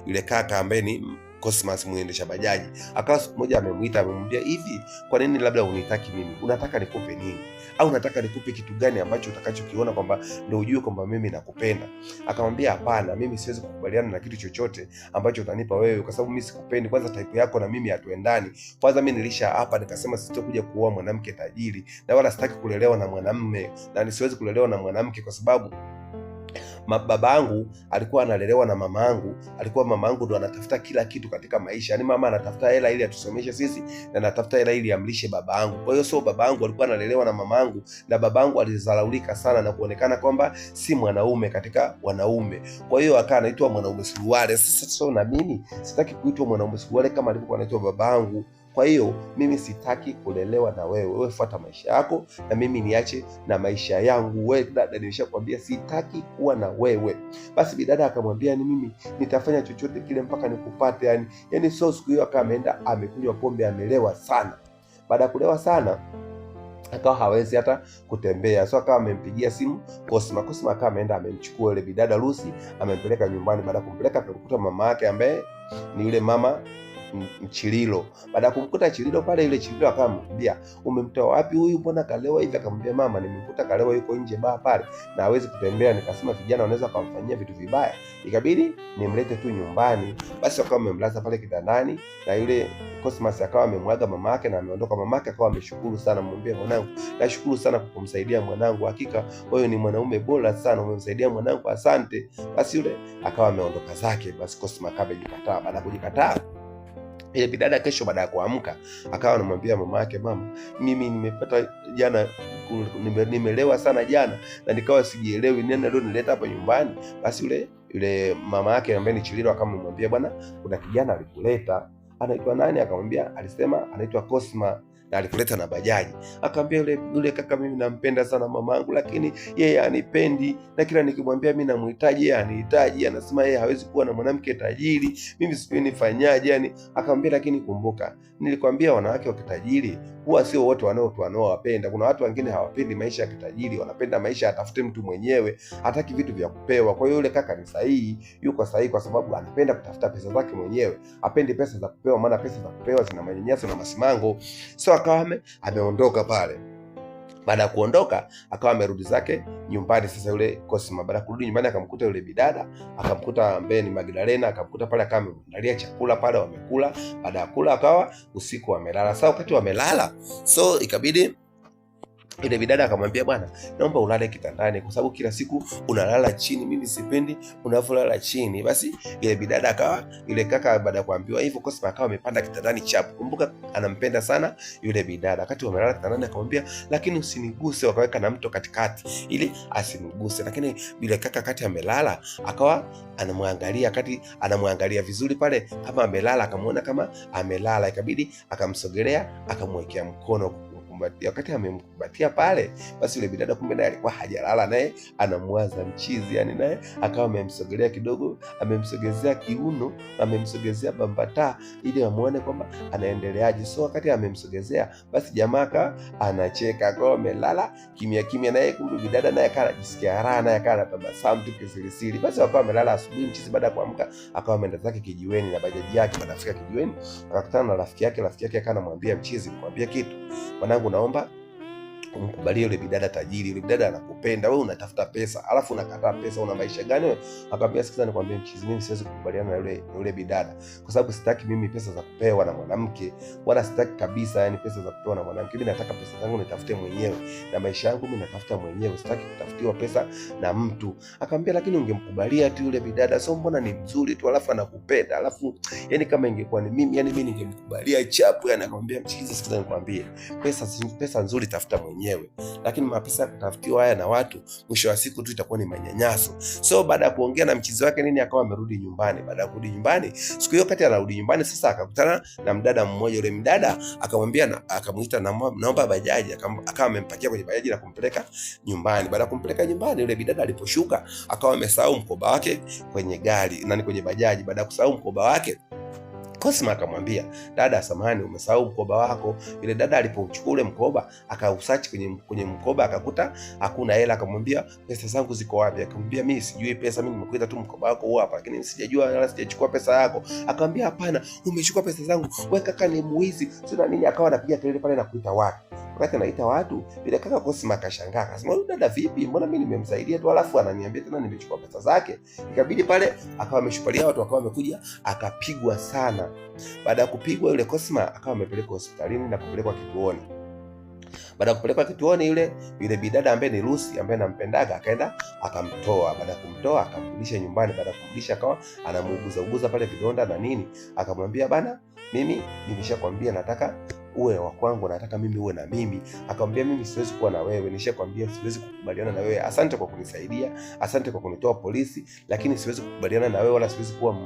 A: yule kaka ambaye ni Cosmas muendesha bajaji. Akawa siku moja amemuita, amemwambia, hivi kwa nini labda unitaki mimi? Unataka nikupe nini? Au unataka nikupe kitu gani ambacho utakachokiona kwamba ndio ujue kwamba mimi nakupenda? Akamwambia, hapana, mimi siwezi kukubaliana na kitu chochote ambacho utanipa wewe, kwa sababu mimi sikupendi. Kwanza type yako na mimi hatuendani. Kwanza mimi nilisha hapa nikasema sitakuja kuoa mwanamke tajiri, na wala sitaki kulelewa na mwanamume, na nisiwezi kulelewa na mwanamke kwa sababu baba yangu alikuwa analelewa na mama yangu. Alikuwa mama yangu ndo anatafuta kila kitu katika maisha. Yaani mama anatafuta hela ili atusomeshe sisi, na anatafuta hela ili amlishe baba yangu. Kwa hiyo sio baba yangu alikuwa analelewa na mama yangu, na baba yangu alizalaulika sana na kuonekana kwamba si mwanaume katika wanaume. Kwa hiyo akawa anaitwa mwanaume suruale. Sasa na mimi sitaki kuitwa mwanaume suruale kama alivyokuwa anaitwa baba yangu. Kwa hiyo mimi sitaki kulelewa na wewe. Wewe fuata maisha yako na mimi niache na maisha yangu. Wewe dada, nimeshakwambia sitaki kuwa na wewe. Basi bidada akamwambia, ni mimi nitafanya chochote kile mpaka nikupate. Yani sio siku hiyo akawa ameenda amekunywa pombe, amelewa sana. Baada ya kulewa sana akawa hawezi hata kutembea. So akawa amempigia simu Cosma. Cosma akawa ameenda amemchukua yule bidada Lucy, amempeleka nyumbani. Baada ya kumpeleka akakuta mama yake ambaye ni yule mama Mchililo. Baada ya kumkuta Chililo pale, ile Chililo akamwambia, umemtoa wapi huyu, mbona kalewa hivi? Akamwambia, mama, nimemkuta kalewa, yuko nje baa pale na hawezi kutembea, nikasema vijana wanaweza kumfanyia vitu vibaya, ikabidi nimlete tu nyumbani. Basi akawa amemlaza pale kitandani, na yule Cosmas akawa amemwaga mama yake na ameondoka. Mama yake akawa ameshukuru sana, mwambie, mwanangu, nashukuru sana kwa kumsaidia mwanangu, hakika wewe ni mwanaume bora sana, umemsaidia mwanangu, asante. Basi yule akawa ameondoka zake. Basi Cosmas akawa amejikataa. Baada ya kujikataa, ile bidada kesho baada ya kuamka akawa anamwambia mama yake, mama, mimi nimepata jana, nimelewa sana jana na nikawa sijielewi nini leo nileta hapa nyumbani. Basi yule mama yake ambaye ni Chililo akamwambia, bwana, kuna kijana alikuleta, anaitwa nani? Akamwambia, alisema anaitwa Cosma. na alikuleta na bajaji. Akamwambia yule kaka, mimi nampenda sana mamangu, lakini yeye hanipendi, na kila nikimwambia mimi namhitaji yeye hanihitaji, anasema yeye hawezi kuwa na mwanamke tajiri, mimi sijui nifanyaje yani. Akamwambia lakini kumbuka, nilikwambia wanawake wa kitajiri huwa sio wote wanaowapenda. Kuna watu wengine hawapendi maisha ya kitajiri, wanapenda maisha atafute mtu mwenyewe, hataki vitu vya kupewa. Kwa hiyo yule kaka ni sahihi, yuko sahihi kwa sababu anapenda kutafuta pesa zake mwenyewe, apendi pesa za kupewa, maana pesa za kupewa zina manyanyaso na masimango. So akawa ameondoka pale. Baada ya kuondoka akawa amerudi zake nyumbani. Sasa yule Cosma baada ya kurudi nyumbani akamkuta yule bidada, akamkuta ambaye ni Magdalena, akamkuta pale akawa ameandalia chakula pale, wamekula. Baada ya kula akawa usiku wamelala. Sasa wakati wamelala, so ikabidi ile bidada akamwambia, bwana, naomba ulale kitandani kwa sababu kila siku unalala chini, mimi sipendi unavyolala chini. Basi ile bidada akawa, ile kaka baada ya kuambiwa hivyo, Cosma akawa amepanda kitandani chapu. Kumbuka anampenda sana yule bidada. Wakati wamelala kitandani akamwambia, lakini usiniguse. Wakaweka na mto katikati ili asiniguse. Lakini ile kaka kati amelala akawa anamwangalia, kati anamwangalia vizuri pale kama amelala, akamuona kama amelala. Ikabidi akamsogelea akamwekea mkono. Wakati amemkumbatia pale, basi yule bidada kumbe naye alikuwa hajalala, naye anamwaza mchizi yani, naye akawa amemsogelea kidogo, amemsogezea kiuno, amemsogezea bambata ili amuone kwamba anaendeleaje. So wakati amemsogezea, basi jamaa akawa anacheka, akawa amelala kimya kimya, naye kumbe bidada naye akawa anajisikia raha, naye akawa anatabasamu tu kisirisiri. Basi wakawa amelala. Asubuhi mchizi baada ya kuamka akawa ameenda zake kijiweni na bajaji yake. Baada ya kufika kijiweni akakutana na rafiki yake. Rafiki yake akawa anamwambia mchizi, nikwambia kitu mwanangu, naomba umkubalie yule bidada tajiri. Yule bidada anakupenda wewe, unatafuta pesa alafu unakataa pesa, una maisha gani wewe? Akamwambia, sikiza nikwambie mchizi, mimi siwezi kukubaliana na yule bidada kwa sababu sitaki mimi pesa za kupewa na mwanamke, wala sitaki kabisa yani pesa za kupewa na mwanamke. Mimi nataka pesa zangu nitafute mwenyewe na maisha yangu mimi natafuta mwenyewe, sitaki kutafutiwa pesa na mtu. Akamwambia, lakini ungemkubalia tu yule bidada, so mbona ni mzuri tu alafu anakupenda, alafu yani kama ingekuwa ni mimi yani mimi ningemkubalia chapu yani. Akamwambia, mchizi, sikiza nikwambie, pesa nzuri tafuta mwenyewe, lakini mapesa kutafutiwa haya na watu, mwisho wa siku tu itakuwa ni manyanyaso. So baada ya kuongea na mchizi wake nini, akawa amerudi nyumbani. Baada ya kurudi nyumbani, siku hiyo kati anarudi nyumbani, sasa akakutana na mdada mmoja. Yule mdada akamwambia, akamuita, naomba bajaji. Akawa amempakia kwenye bajaji na kumpeleka nyumbani. Baada ya kumpeleka nyumbani, yule bidada aliposhuka akawa amesahau mkoba wake kwenye gari na kwenye bajaji. Baada ya kusahau mkoba wake, Cosma akamwambia, dada, samahani, umesahau mkoba wako. Yule dada alipochukua ule mkoba akausearch kwenye mkoba akakuta hakuna hela. Akamwambia, pesa zangu ziko wapi? Akamwambia, mimi sijui pesa, mimi nimekuita tu mkoba wako huu hapa, lakini sijajua wala sijachukua pesa yako. Akamwambia, hapana, umechukua pesa zangu wewe, kaka ni muizi sio nini. Akawa anapiga kelele pale na kuita watu. Wakati anaita watu, bila kaka Cosma akashangaa, akasema, huyu dada vipi, mbona mimi nimemsaidia tu alafu ananiambia tena nimechukua pesa zake? Ikabidi pale akawa ameshupalia watu, akawa amekuja, akapigwa sana. Baada ya kupigwa, yule Cosma akawa amepelekwa hospitalini na kupelekwa kituoni. Baada ya kupelekwa kituoni, yule bidada ambaye ni Lucy ambaye nampendaga akaenda akamtoa. Baada ya kumtoa akamrudisha nyumbani. Baada ya kumrudisha akawa anamuuguza pale vidonda na nini. Akamwambia, bana, mimi nimeshakwambia nataka uwe wa kwangu, nataka mimi uwe na mimi. Akamwambia, mimi siwezi kuwa na wewe, nishakwambia siwezi kukubaliana na wewe. Asante kwa kunisaidia, asante kwa kunitoa polisi, lakini siwezi kukubaliana na wewe, wala siwezi kuwa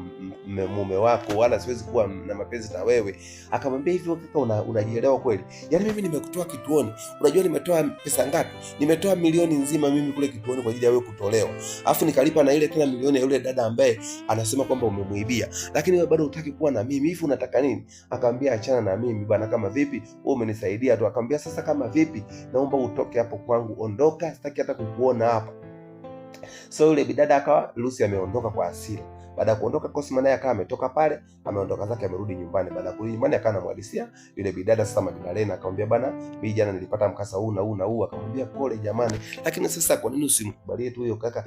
A: mume wako, wala siwezi kuwa na mapenzi na wewe. Akamwambia, hivyo kaka, unajielewa kweli? Yaani mimi nimekutoa kituoni, unajua nimetoa pesa ngapi? Nimetoa milioni nzima mimi kule kituoni kwa ajili ya wewe kutolewa, alafu nikalipa na ile tena milioni ya yule dada ambaye anasema kwamba umemuibia, lakini wewe bado hutaki kuwa na mimi. Hivi unataka nini? Akamwambia, achana na mimi bwana, kama vipi wewe umenisaidia tu. Akamwambia, sasa kama vipi, naomba utoke hapo kwangu, ondoka, sitaki hata kukuona hapa. So yule bidada akawa Lucy ameondoka kwa hasira. Baada ya kuondoka, Cosma naye akawa ametoka pale, ameondoka zake, amerudi nyumbani. Baada ya kurudi nyumbani, akawa anamhadisia yule bidada sasa Magdalena. Akamwambia, bana, mimi jana nilipata mkasa huu na huu na huu. Akamwambia, pole jamani, lakini sasa kwa nini usimkubalie tu huyo kaka?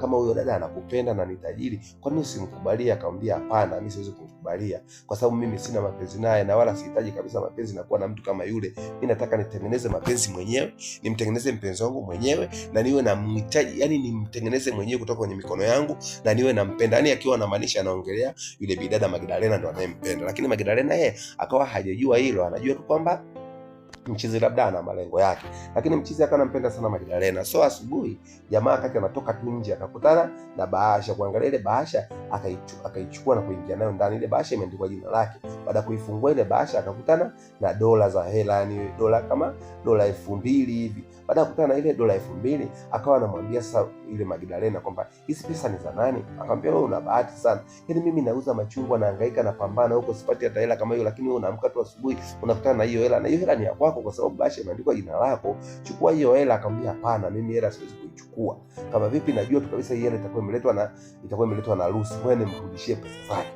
A: Kama huyo dada anakupenda na ni tajiri, kwa nini usimkubalie? Akamwambia, hapana, mimi siwezi kumkubalia kwa sababu mimi sina mapenzi naye na wala sihitaji kabisa mapenzi na kuwa na mtu kama yule. Mimi nataka nitengeneze mapenzi mwenyewe, nimtengeneze mpenzi wangu mwenyewe na niwe na mhitaji, yani nimtengeneze mwenyewe kutoka kwenye mikono yangu na niwe nampenda. Yani akiwa anamaanisha anaongelea yule bidada Magdalena ndo anayempenda, lakini Magdalena yeye akawa hajajua hilo. Anajua tu kwamba Mchizi labda ana malengo yake, lakini mchizi akawa anampenda sana Magdalena. So asubuhi jamaa wakati anatoka tu nje akakutana na bahasha, kuangalia ile bahasha akaichukua na kuingia nayo ndani. Ile bahasha imeandikwa jina lake. Baada ya kuifungua ile bahasha akakutana na dola za hela, yani dola kama dola 2000 hivi. Baada ya kukutana na ile dola 2000 akawa anamwambia sasa ile Magdalena kwamba hizi pesa ni za nani? Akamwambia wewe una bahati sana, yani mimi nauza machungwa na hangaika na pambana huko sipati hata hela kama hiyo, lakini wewe unaamka tu asubuhi unakutana na hiyo hela, na hiyo hela ni ya kwako kwa sababu bahasha imeandikwa jina lako, chukua hiyo hela. Akamwambia hapana, mimi hela siwezi kuichukua. Kama vipi? Najua tu kabisa hiyo hela itakuwa imeletwa na harusi, wewe nimrudishie pesa zake.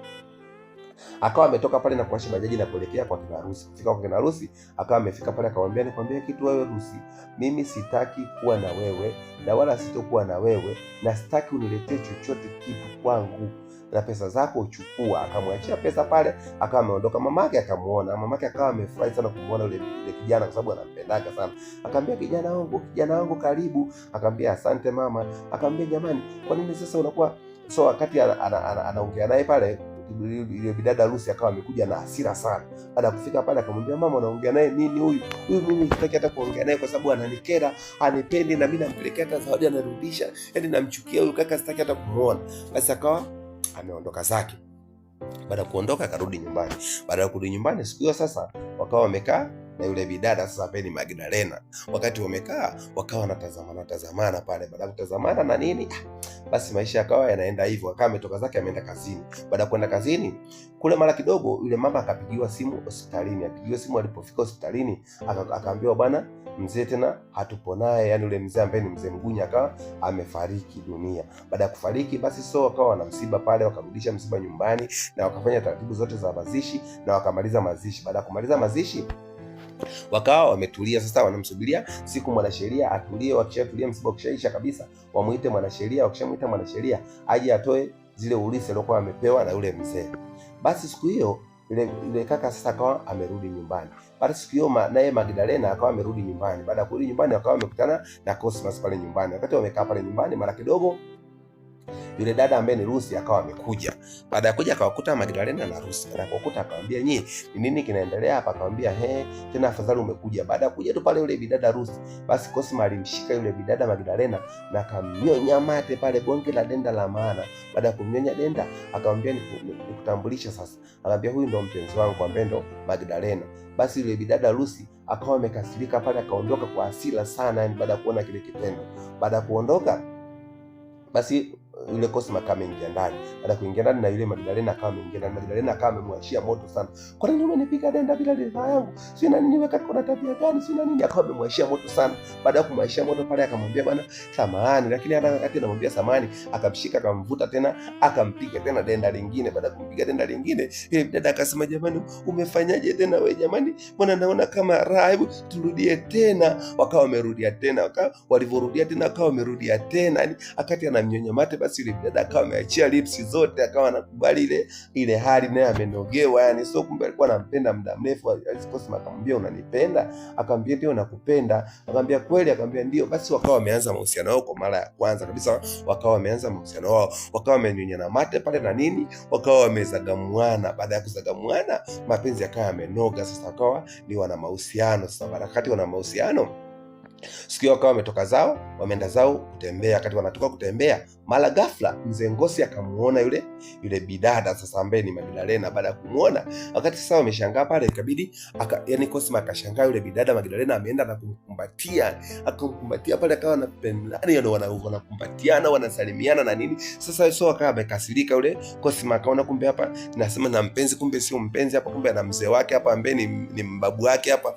A: Akawa ametoka pale na kuwasha bajaji na kuelekea kwa kina harusi. Kufika kwa kina harusi, akawa amefika pale akamwambia, nikwambie kitu wewe Rusi, mimi sitaki kuwa na wewe na wala sitokuwa na wewe, na sitaki uniletee chochote kitu kwangu, na pesa zako uchukua. Akamwachia pesa pale, akawa ameondoka. Mamake akamuona, mamake akawa amefurahi sana kumuona yule kijana kwa sababu anampendaga sana. Akamwambia, kijana wangu karibu. Akamwambia asante mama. Akamwambia, jamani, kwa nini sasa unakuwa so? Wakati anaongea naye pale, ile bidada Rusi akawa amekuja na hasira sana. Baada ya kufika pale akamwambia, mama, unaongea naye nini huyu? Mimi sitaki hata kuongea naye kwa sababu ananikera, anipendi, na mimi nampelekea hata zawadi anarudisha, yani namchukia huyu kaka, sitaki hata kumuona. Basi akawa ameondoka zake. Baada ya kuondoka akarudi nyumbani. Baada ya kurudi nyumbani, siku hiyo sasa wakawa wamekaa na yule bidada sasa peni Magdalena. Wakati wamekaa wakawa wanatazamana pale. Baada ya kutazamana na nini, basi maisha yakawa yanaenda hivyo. Akawa ametoka zake ameenda kazini. Baada ya kwenda kazini kule, mara kidogo yule mama akapigiwa simu hospitalini. Apigiwa simu, alipofika hospitalini akaambiwa, bwana mzee tena hatupo naye, yani yule mzee ambaye ni mzee Mgunya akawa amefariki dunia. Baada ya kufariki basi so wakawa wana msiba pale, wakarudisha msiba nyumbani na wakafanya taratibu zote za mazishi na wakamaliza mazishi. Baada ya kumaliza mazishi wakawa wametulia sasa, wanamsubiria siku mwanasheria atulie. Wakishatulia, msiba ukishaisha kabisa, wamuite mwanasheria. Wakishamuita mwanasheria aje atoe zile urithi aliokuwa amepewa na yule mzee. Basi siku hiyo ile kaka sasa akawa amerudi nyumbani. Baada siku hiyo naye Magdalena akawa amerudi nyumbani. Baada ya kurudi nyumbani wakawa wamekutana na Cosmas pale nyumbani. Wakati wamekaa pale nyumbani, mara kidogo yule dada ambaye ni Rusi akawa amekuja. Baada ya kuja akawakuta Magdalena na Rusi. Anapokuta akamwambia, nyie ni nini kinaendelea hapa? Akamwambia, tena afadhali umekuja. Baada ya kuja tu pale yule bidada Rusi, basi Cosmas alimshika yule bidada Magdalena na akamnyonya mate pale, bonge la denda la maana. Baada ya kumnyonya denda akamwambia, nikutambulisha sasa. Akamwambia, huyu ndo mpenzi wangu ambaye ndo Magdalena. Basi yule bidada Rusi akawa amekasirika pale, akaondoka kwa hasira sana, yani baada ya kuona kile kitendo. Baada ya kuondoka basi yule Cosmas kama ingia ndani. Baada kuingia ndani na yule Magdalena kama ingia ndani, Magdalena kama amemwashia moto sana. Kwa nini umenipiga denda bila ridhaa yangu? Si na nini, wewe kuna tabia gani? Si na nini, akawa amemwashia moto sana. Baada ya kumwashia moto pale akamwambia, bwana samahani, lakini hata wakati anamwambia samahani akamshika akamvuta tena akampiga tena denda lingine. Baada kumpiga denda lingine, yule dada akasema, jamani, umefanyaje tena wewe jamani? Mbona naona kama raha, hebu turudie tena. Wakawa wamerudia tena, walivyorudia tena akawa wamerudia tena. Yani akati anamnyonya mate, basi yule dada akawa ameachia lips zote, akawa anakubali ile hali, naye amenogewa. Yani so kumbe alikuwa anampenda muda mrefu. Cosmas akamwambia, unanipenda? Akamwambia ndio nakupenda. Akamwambia kweli? Akamwambia ndio. Basi wakawa wameanza mahusiano yao kwa mara ya kwanza kabisa. Wakawa wameanza mahusiano wao, wakawa wamenyonyana mate pale na nini, wakawa wamezagamuana. Baada ya kuzagamuana, mapenzi yakawa yamenoga. Sasa wakawa ni wana mahusiano. Sasa wakati wana mahusiano, siku hiyo wakawa wametoka zao, wameenda zao kutembea. Wakati wanatoka kutembea, mara ghafla mzee Ngosi akamuona yule bidada sasa ambaye ni Magdalena. Baada ya kumuona, wakati sasa wameshangaa pale, ikabidi yani Cosmas akashangaa yule bidada Magdalena ameenda na akamkumbatia pale, akawa anapendana, yani wanakumbatiana, wanasalimiana na nini. Sasa so akawa amekasirika yule Cosmas, akaona kumbe hapa nasema na mpenzi, kumbe sio mpenzi hapa, kumbe ana mzee wake hapa ambaye ni mbabu wake hapa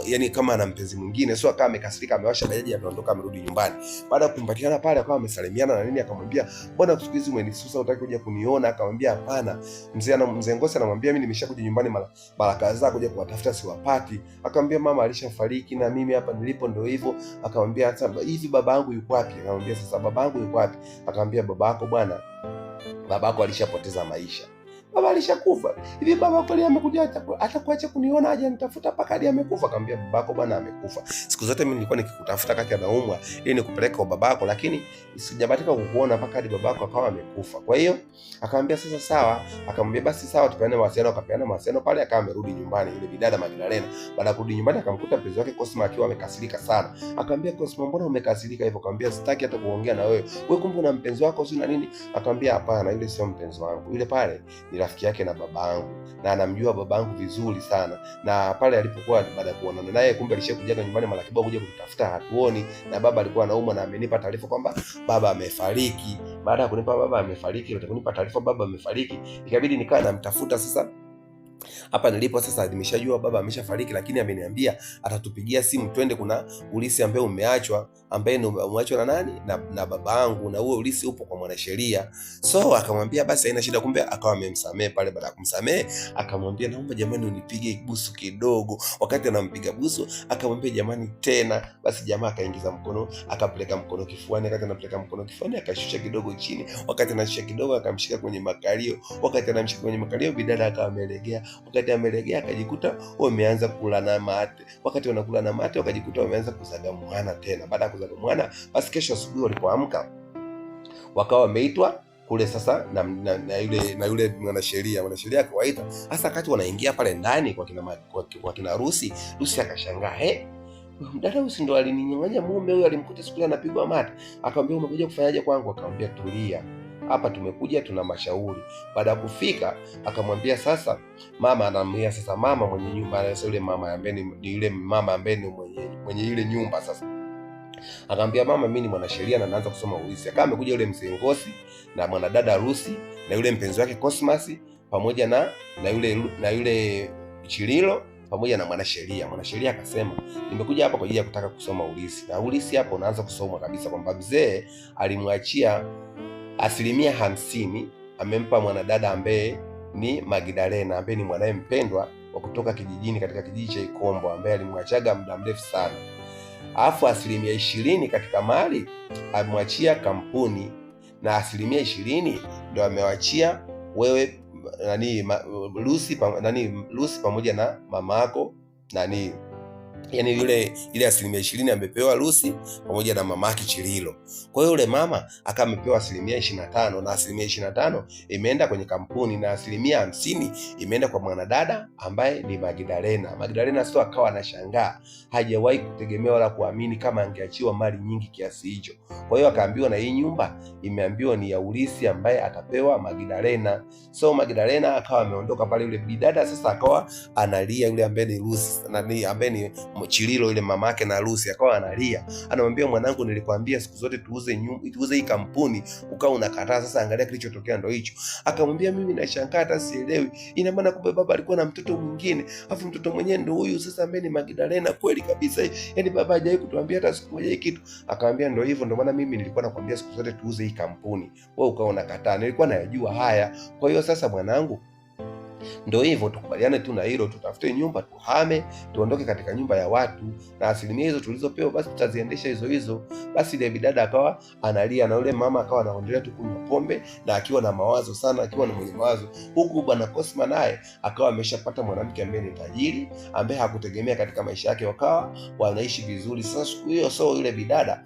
A: yani kama ana mpenzi mwingine. So akawa amekasirika, amewasha bajaji, ameondoka, amerudi nyumbani. Baada ya kumpatiana pale, akawa amesalimiana na nini, akamwambia, mbona siku hizi umenisusa, unataka kuja kuniona? Akamwambia hapana. Mzee Ngosi anamwambia, mimi nimeshakuja nyumbani mara kadhaa kuja kuwatafuta, siwapati. Akamwambia, mama alishafariki na mimi hapa nilipo ndio hivyo. Akamwambia, hata hivi baba yangu yuko wapi? Akamwambia, sasa baba yangu yuko wapi? Akamwambia, baba yako bwana, baba yako alishapoteza maisha. baba alishakufa. Hivi baba kweli amekuja hata kuacha kuniona aje nitafuta mpaka hadi amekufa? Akamwambia babako bwana amekufa. Siku zote mimi nilikuwa nikikutafuta kati anaumwa ili nikupeleke kwa babako, lakini sijabatika kukuona mpaka hadi babako akawa amekufa. Kwa hiyo akamwambia sasa sawa. Akamwambia basi sawa, tupeane mawasiliano. Akapeana mawasiliano pale, akawa amerudi nyumbani. Yule bidada Magdalena baada ya kurudi nyumbani akamkuta mpenzi wake Cosma akiwa amekasirika sana. Akamwambia Cosma, mbona umekasirika hivyo? Akamwambia sitaki hata kuongea na wewe. Wewe kumbe una mpenzi wako si na nini? Akamwambia hapana, yule sio mpenzi wangu. Yule pale ni rafiki yake na babangu na anamjua babangu vizuri sana. Na pale alipokuwa baada ya kuonana naye, kumbe alishakuja nyumbani mara kibao kuja kutafuta, hatuoni, na baba alikuwa anaumwa na amenipa taarifa kwamba baba amefariki. Baada ya kunipa baba amefariki, kunipa taarifa baba amefariki, ikabidi nikaa namtafuta. Sasa hapa nilipo sasa nimeshajua baba ameshafariki, lakini ameniambia atatupigia simu twende, kuna ulisi ambaye umeachwa, ambaye umeachwa na nani, na babangu, na huo ulisi upo kwa mwanasheria. So akamwambia basi haina shida. Kumbe akawa amemsamehe pale. Baada ya kumsamehe akamwambia naomba jamani unipige busu kidogo. Wakati anampiga busu akamwambia jamani tena. Basi jamaa akaingiza mkono, akapeleka mkono kifuani. Wakati anapeleka mkono kifuani akashusha kidogo chini. Wakati anashusha kidogo akamshika kwenye makalio. Wakati anamshika kwenye makalio bidada akawa amelegea. Wakati amelegea akajikuta wameanza kula na mate. Wakati wanakula na mate wakajikuta wameanza kuzaga mwana tena. Baada ya kuzaga mwana, basi kesho asubuhi walipoamka wakawa wameitwa kule sasa na yule mwanasheria akawaita. Hasa wakati wanaingia pale ndani kwa kina Rusi akashangaa, mdada huyu ndo alininyang'anya mume huyu, alimkuta siku ile anapigwa mate. Akamwambia umekuja kufanyaje kwangu? Akamwambia tulia, hapa tumekuja tuna mashauri. Baada ya kufika akamwambia sasa mama, anamwambia sasa mama mwenye nyumba, sasa yule mama ambaye ni yule mama ambaye ni mwenye ile nyumba. Sasa akamwambia mama, mimi ni mwanasheria na naanza kusoma ulisi. Akawa amekuja yule mzee Ngosi na mwanadada Rusi na yule mpenzi wake Cosmas pamoja na yule Chililo pamoja na mwanasheria. Mwanasheria akasema nimekuja hapa kwa ajili ya kutaka kusoma ulisi. Na ulisi hapo unaanza kusoma kabisa kwamba mzee alimwachia 50% amempa mwanadada ambaye ni Magdalena, ambaye ni mwanae mpendwa wa kutoka kijijini, katika kijiji cha Ikombo, ambaye alimwachaga muda mrefu sana. Alafu 20% katika mali amwachia kampuni, na 20% ndio amewachia wewe Lucy pamoja na mamako yani ile 20% amepewa Lucy pamoja na mamake Chililo. Kwa hiyo yule mama akawa amepewa 25%, na 25% imeenda kwenye kampuni na 50% imeenda kwa mwanadada ambaye ni Magdalena. Magdalena sio akawa anashangaa, hajawahi kutegemea wala kuamini kama angeachiwa mali nyingi kiasi hicho. Kwa hiyo akaambiwa na hii nyumba imeambiwa ni ya ulisi ambaye atapewa Magdalena. So Magdalena akawa ameondoka pale. Yule bidada sasa akawa analia, yule ambaye ni Lucy ambaye ni Chililo yule mamake na Lucy akawa analia, anamwambia mwanangu, nilikwambia siku zote tuuze hii kampuni ukawa unakataa, sasa angalia kilichotokea ndo hicho. Akamwambia mimi nashangaa hata sielewi, ina maana kumbe baba alikuwa na mtoto mwingine, afu mtoto mwenyewe ndo huyu sasa ambaye ni Magdalena. Kweli kabisa, yani baba hajawahi kutuambia hata siku moja hii kitu. Akamwambia ndo hivyo, ndo maana mimi nilikuwa nakwambia siku zote tuuze hii kampuni, wewe ukawa unakataa, nilikuwa najua haya. Kwa hiyo sasa mwanangu, ndio hivyo, tukubaliane tu na hilo, tutafute nyumba tuhame, tuondoke katika nyumba ya watu, na 50% hizo tulizopewa basi tutaziendesha hizo. Basi ile bidada akawa analia, na yule mama akawa anaendelea tu kunywa pombe na akiwa na mawazo sana, akiwa na mwenye mawazo, huku bwana Cosma naye akawa ameshapata mwanamke ambaye ni tajiri, ambaye hakutegemea katika maisha yake, wakawa wanaishi vizuri. Sasa siku hiyo yule bidada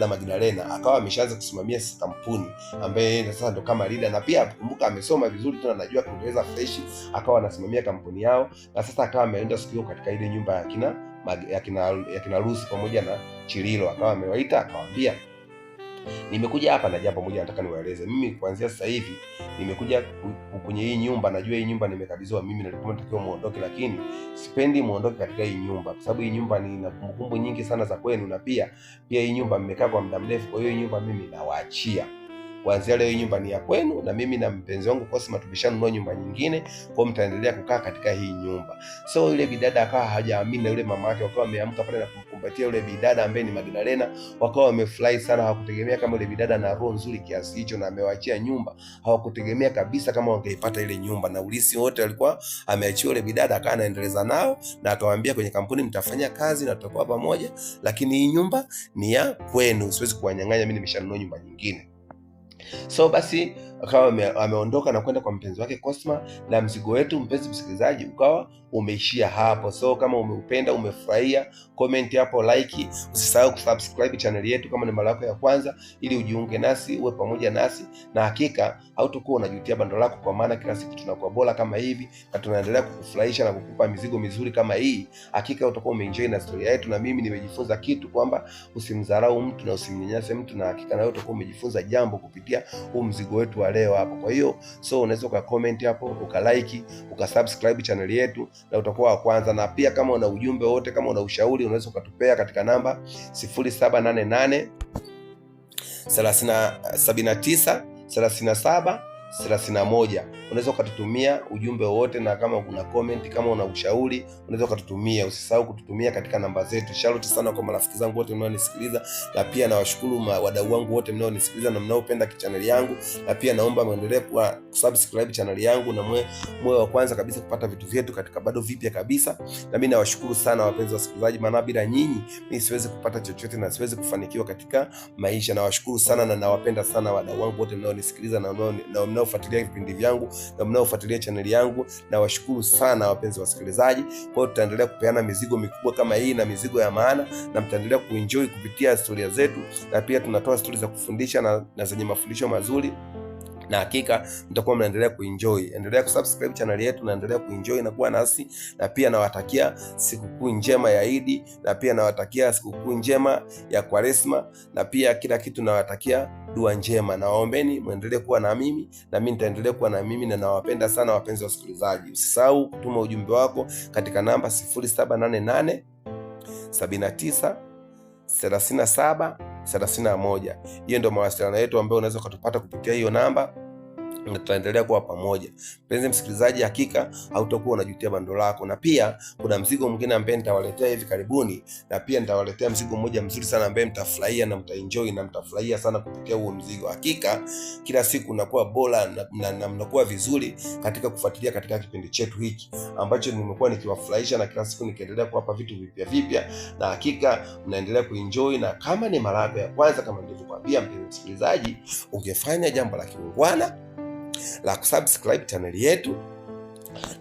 A: Magdalena akawa ameshaanza kusimamia kampuni, ambaye sasa ndo kama leader, na pia kumbuka amesoma vizuri tu, anajua Kiingereza fresh, akawa anasimamia kampuni yao. Na sasa akawa ameenda siku hiyo katika ile nyumba ya kina Lucy pamoja na Chililo, akawa amewaita akawaambia, nimekuja hapa na jambo moja nataka niwaeleze. Mimi kuanzia sasa hivi nimekuja kwenye hii nyumba, najua hii nyumba nimekabidhiwa mimi, nilikuwa natakiwa muondoke, lakini sipendi muondoke katika hii nyumba kwa sababu hii nyumba ina kumbukumbu nyingi sana za kwenu, na pia hii nyumba mmekaa kwa muda mrefu. Kwa hiyo hii nyumba mimi nawaachia. Kuanzia leo hii nyumba ni ya kwenu, na mimi na mpenzi wangu Cosma tumeshanunua nyumba nyingine, kwa mtaendelea kukaa katika hii nyumba. So yule bidada akawa hajaamini, na yule mama yake wakawa wameamka pale na kumkumbatia yule bidada ambaye ni Magdalena, wakawa wamefurahi sana. Hawakutegemea kama yule bidada na roho nzuri kiasi hicho, na amewaachia nyumba. Hawakutegemea kabisa kama wangeipata ile nyumba, na ulisi wote alikuwa ameachiwa yule bidada, akawa anaendeleza nao, na akawaambia kwenye kampuni mtafanya kazi na tutakuwa pamoja, lakini hii nyumba ni ya kwenu, siwezi kuwanyang'anya, mimi nimeshanunua nyumba nyingine. So basi akawa ameondoka na kwenda kwa mpenzi wake Cosma, na mzigo wetu mpenzi msikilizaji ukawa umeishia hapo. So kama umeupenda, umefurahia, comment hapo, like, usisahau kusubscribe channel yetu kama ni mara yako ya kwanza, ili ujiunge nasi, uwe pamoja nasi, na hakika hautakuwa unajutia bando lako, kwa maana kila siku tunakuwa bora kama hivi na tunaendelea kukufurahisha na kukupa mizigo mizuri kama hii. Hakika utakuwa umeenjoy na story yetu, na mimi nimejifunza kitu kwamba usimdharau mtu na usimnyanyase mtu, na hakika na wewe utakuwa umejifunza jambo kupitia huu mzigo wetu wa leo hapo. Kwa hiyo so unaweza ukacomment hapo, ukalike, ukasubscribe channel yetu, na utakuwa wa kwanza. Na pia kama una ujumbe wote, kama una ushauri, unaweza ukatupea katika namba 0788 79 37 31. Unaweza ukatutumia ujumbe wote, na kama una comment, kama una ushauri, unaweza ukatutumia. Usisahau kututumia katika namba zetu. Shout sana kwa marafiki zangu wote mnaonisikiliza, na pia nawashukuru wadau wangu wote mnaonisikiliza na mnaopenda channel yangu, na pia naomba muendelee kusubscribe channel yangu, na mwe wa kwanza kabisa kupata vitu vyetu katika bado vipya kabisa. Na mimi nawashukuru sana wapenzi wasikilizaji, maana bila nyinyi mimi siwezi kupata chochote na siwezi kufanikiwa katika maisha. Nawashukuru sana na nawapenda sana wadau wangu wote mnaonisikiliza na mnaofuatilia vipindi vyangu na mnaofuatilia channel yangu. Nawashukuru sana wapenzi wasikilizaji. Kwa hiyo tutaendelea kupeana mizigo mikubwa kama hii na mizigo ya maana, na mtaendelea kuenjoy kupitia historia zetu, na pia tunatoa stories za kufundisha na zenye mafundisho mazuri, na hakika mtakuwa mnaendelea kuenjoy. Endelea kusubscribe channel yetu na endelea kuenjoy na kuwa nasi, na pia nawatakia sikukuu njema ya Idi, na pia nawatakia sikukuu njema ya Kwaresma, na pia kila kitu nawatakia dua njema. Na waombeni muendelee kuwa na mimi, na mimi nitaendelea kuwa na mimi, na nawapenda sana wapenzi wasikilizaji. Usisahau kutuma ujumbe wako katika namba 0788 79 37 31. Hiyo ndio mawasiliano yetu ambayo unaweza kutupata kupitia hiyo namba, na tutaendelea kuwa pamoja. Mpenzi msikilizaji, hakika hautakuwa unajutia bando lako. Na pia kuna mzigo mwingine ambaye nitawaletea hivi karibuni, na pia nitawaletea mzigo mmoja mzuri sana ambaye mtafurahia na mtaenjoy na mtafurahia sana kupitia huo mzigo. Hakika kila siku unakuwa bora na mnakuwa vizuri katika kufuatilia katika kipindi chetu hiki ambacho nimekuwa nikiwafurahisha, na kila siku nikiendelea kuwapa vitu vipya, na hakika mnaendelea kuenjoy. Na kama ni mara yako ya kwanza, kama nilivyokuambia mpenzi msikilizaji, ungefanya jambo la kiungwana la kusubscribe channel yetu,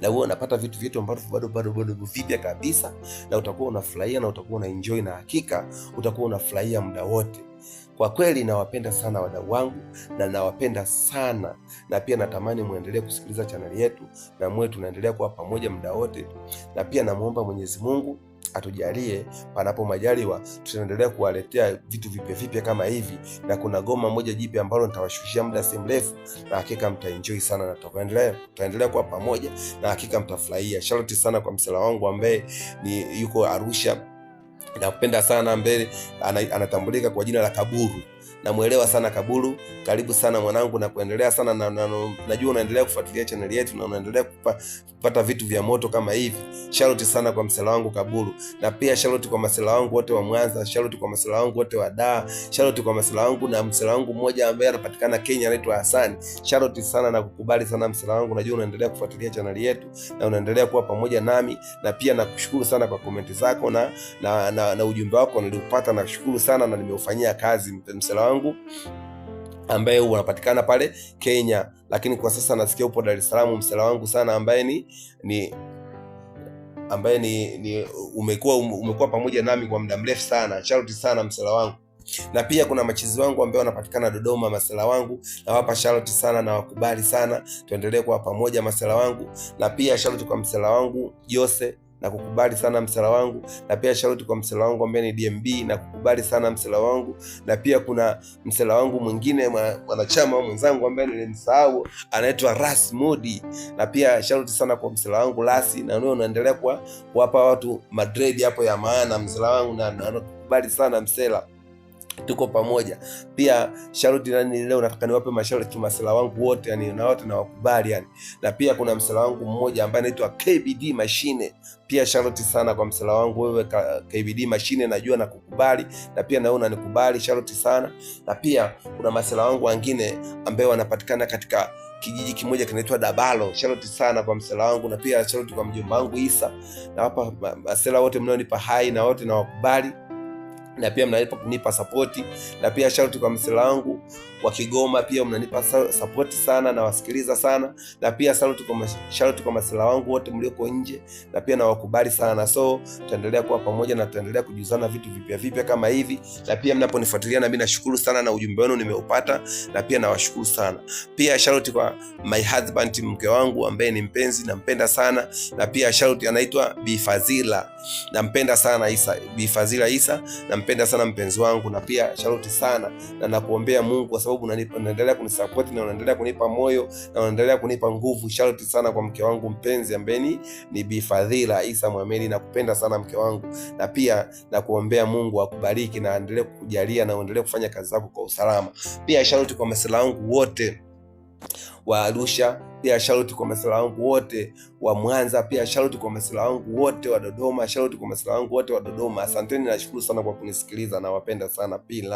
A: na wewe unapata vitu vyetu ambavyo bado vipya kabisa, na utakuwa unafurahia na utakuwa unaenjoy, na hakika utakuwa unafurahia muda wote. Kwa kweli nawapenda sana wadau wangu, na nawapenda sana, na pia natamani muendelee kusikiliza channel yetu, na mwe tunaendelea kuwa pamoja muda wote. Na pia namuomba Mwenyezi Mungu atujalie, panapo majaliwa tutaendelea kuwaletea vitu vipya kama hivi, na kuna goma moja jipya ambalo nitawashushia muda si mrefu, na hakika mtaenjoy sana, na tutaendelea kuwa pamoja, na hakika mtafurahia. Shout sana kwa msela wangu ambaye yuko Arusha, napenda sana, ambaye anatambulika kwa jina la Kaburu. Namuelewa sana Kaburu, karibu sana mwanangu, na kuendelea sana najua unaendelea kufuatilia channel yetu na unaendelea kupata vitu vya moto kama hivi. Shout sana kwa msela wangu Kaburu, na pia shout kwa msela wangu wote wa Mwanza, shout kwa msela wangu wote wa Dar, shout kwa msela wangu na msela wangu mmoja ambaye anapatikana Kenya anaitwa Hassan. Shout sana na kukubali sana msela wangu, najua unaendelea kufuatilia channel yetu na unaendelea kuwa pamoja nami, na pia nakushukuru sana kwa comment zako na ujumbe wako niliupata. Nashukuru sana na nimeufanyia kazi msela wangu ambaye unapatikana pale Kenya, lakini kwa sasa nasikia upo Dar es Salaam. Msela wangu sana ambaye umekuwa pamoja nami kwa muda mrefu sana. Shout sana msela wangu. Na pia kuna machizi wangu ambao wanapatikana Dodoma, masela wangu, na wapa shout sana na wakubali sana, tuendelee kuwa pamoja masela wangu. Na pia shout kwa msela wangu Jose, na kukubali sana msela wangu. Na pia shout kwa msela wangu ambaye ni DMB, na kukubali sana msela wangu. Na pia kuna msela wangu mwingine mwanachama mwenzangu ambaye nilimsahau, anaitwa Ras Modi, na pia shout sana kwa msela wangu Lasi, na wewe unaendelea kuwapa watu Madrid hapo ya maana msela wangu, na nakukubali sana msela, tuko pamoja. Pia shout leo nataka niwape masharti masela wangu wote, yani na wote na wakubali yani. Na pia kuna msela wangu mmoja ambaye anaitwa KBD Machine, pia shout sana kwa msela wangu wewe KBD Machine, najua na kukubali, na pia na wewe unanikubali, shout sana. Na pia kuna masela wangu wengine ambao wanapatikana katika kijiji kimoja kinaitwa Dabalo, shout sana kwa msela wangu. Na pia shout kwa mjomba wangu Isa, na hapa masela wote mnaonipa hai na wote na wakubali, na pia mnalipa kunipa support. Na pia shout kwa msela wangu wa Kigoma pia mnanipa support sana, na wasikiliza sana, na pia shout kwa masela wangu wote mlioko nje, na pia nawakubali sana. So tutaendelea kuwa pamoja na tutaendelea kujuzana vitu vipya kama hivi, na pia mnaponifuatilia na mimi nashukuru sana, na ujumbe wenu nimeupata, na pia nawashukuru sana. Pia shout kwa my husband, mke wangu ambaye ni mpenzi, nampenda sana, na pia shout anaitwa Bi Fazila, nampenda sana Bi Fazila Isa, nampenda sana mpenzi wangu, na pia shout sana, na nakuombea Mungu kwa sababu unaendelea kunisupport na unaendelea kunipa moyo na unaendelea kunipa nguvu. Shout sana kwa mke wangu mpenzi ambaye ni Bi Fazila Isa Mohamed, nakupenda sana mke wangu, na pia nakuombea Mungu akubariki na aendelee kukujalia na uendelee kufanya kazi zako kwa usalama. Pia shout kwa masela wangu wote wa Arusha, pia shout kwa masela wangu wote wa Mwanza, pia shout kwa masela wangu wote wa Dodoma, shout kwa masela wangu wote wa Dodoma. Asanteni, nashukuru sana kwa kunisikiliza, na wapenda sana pila.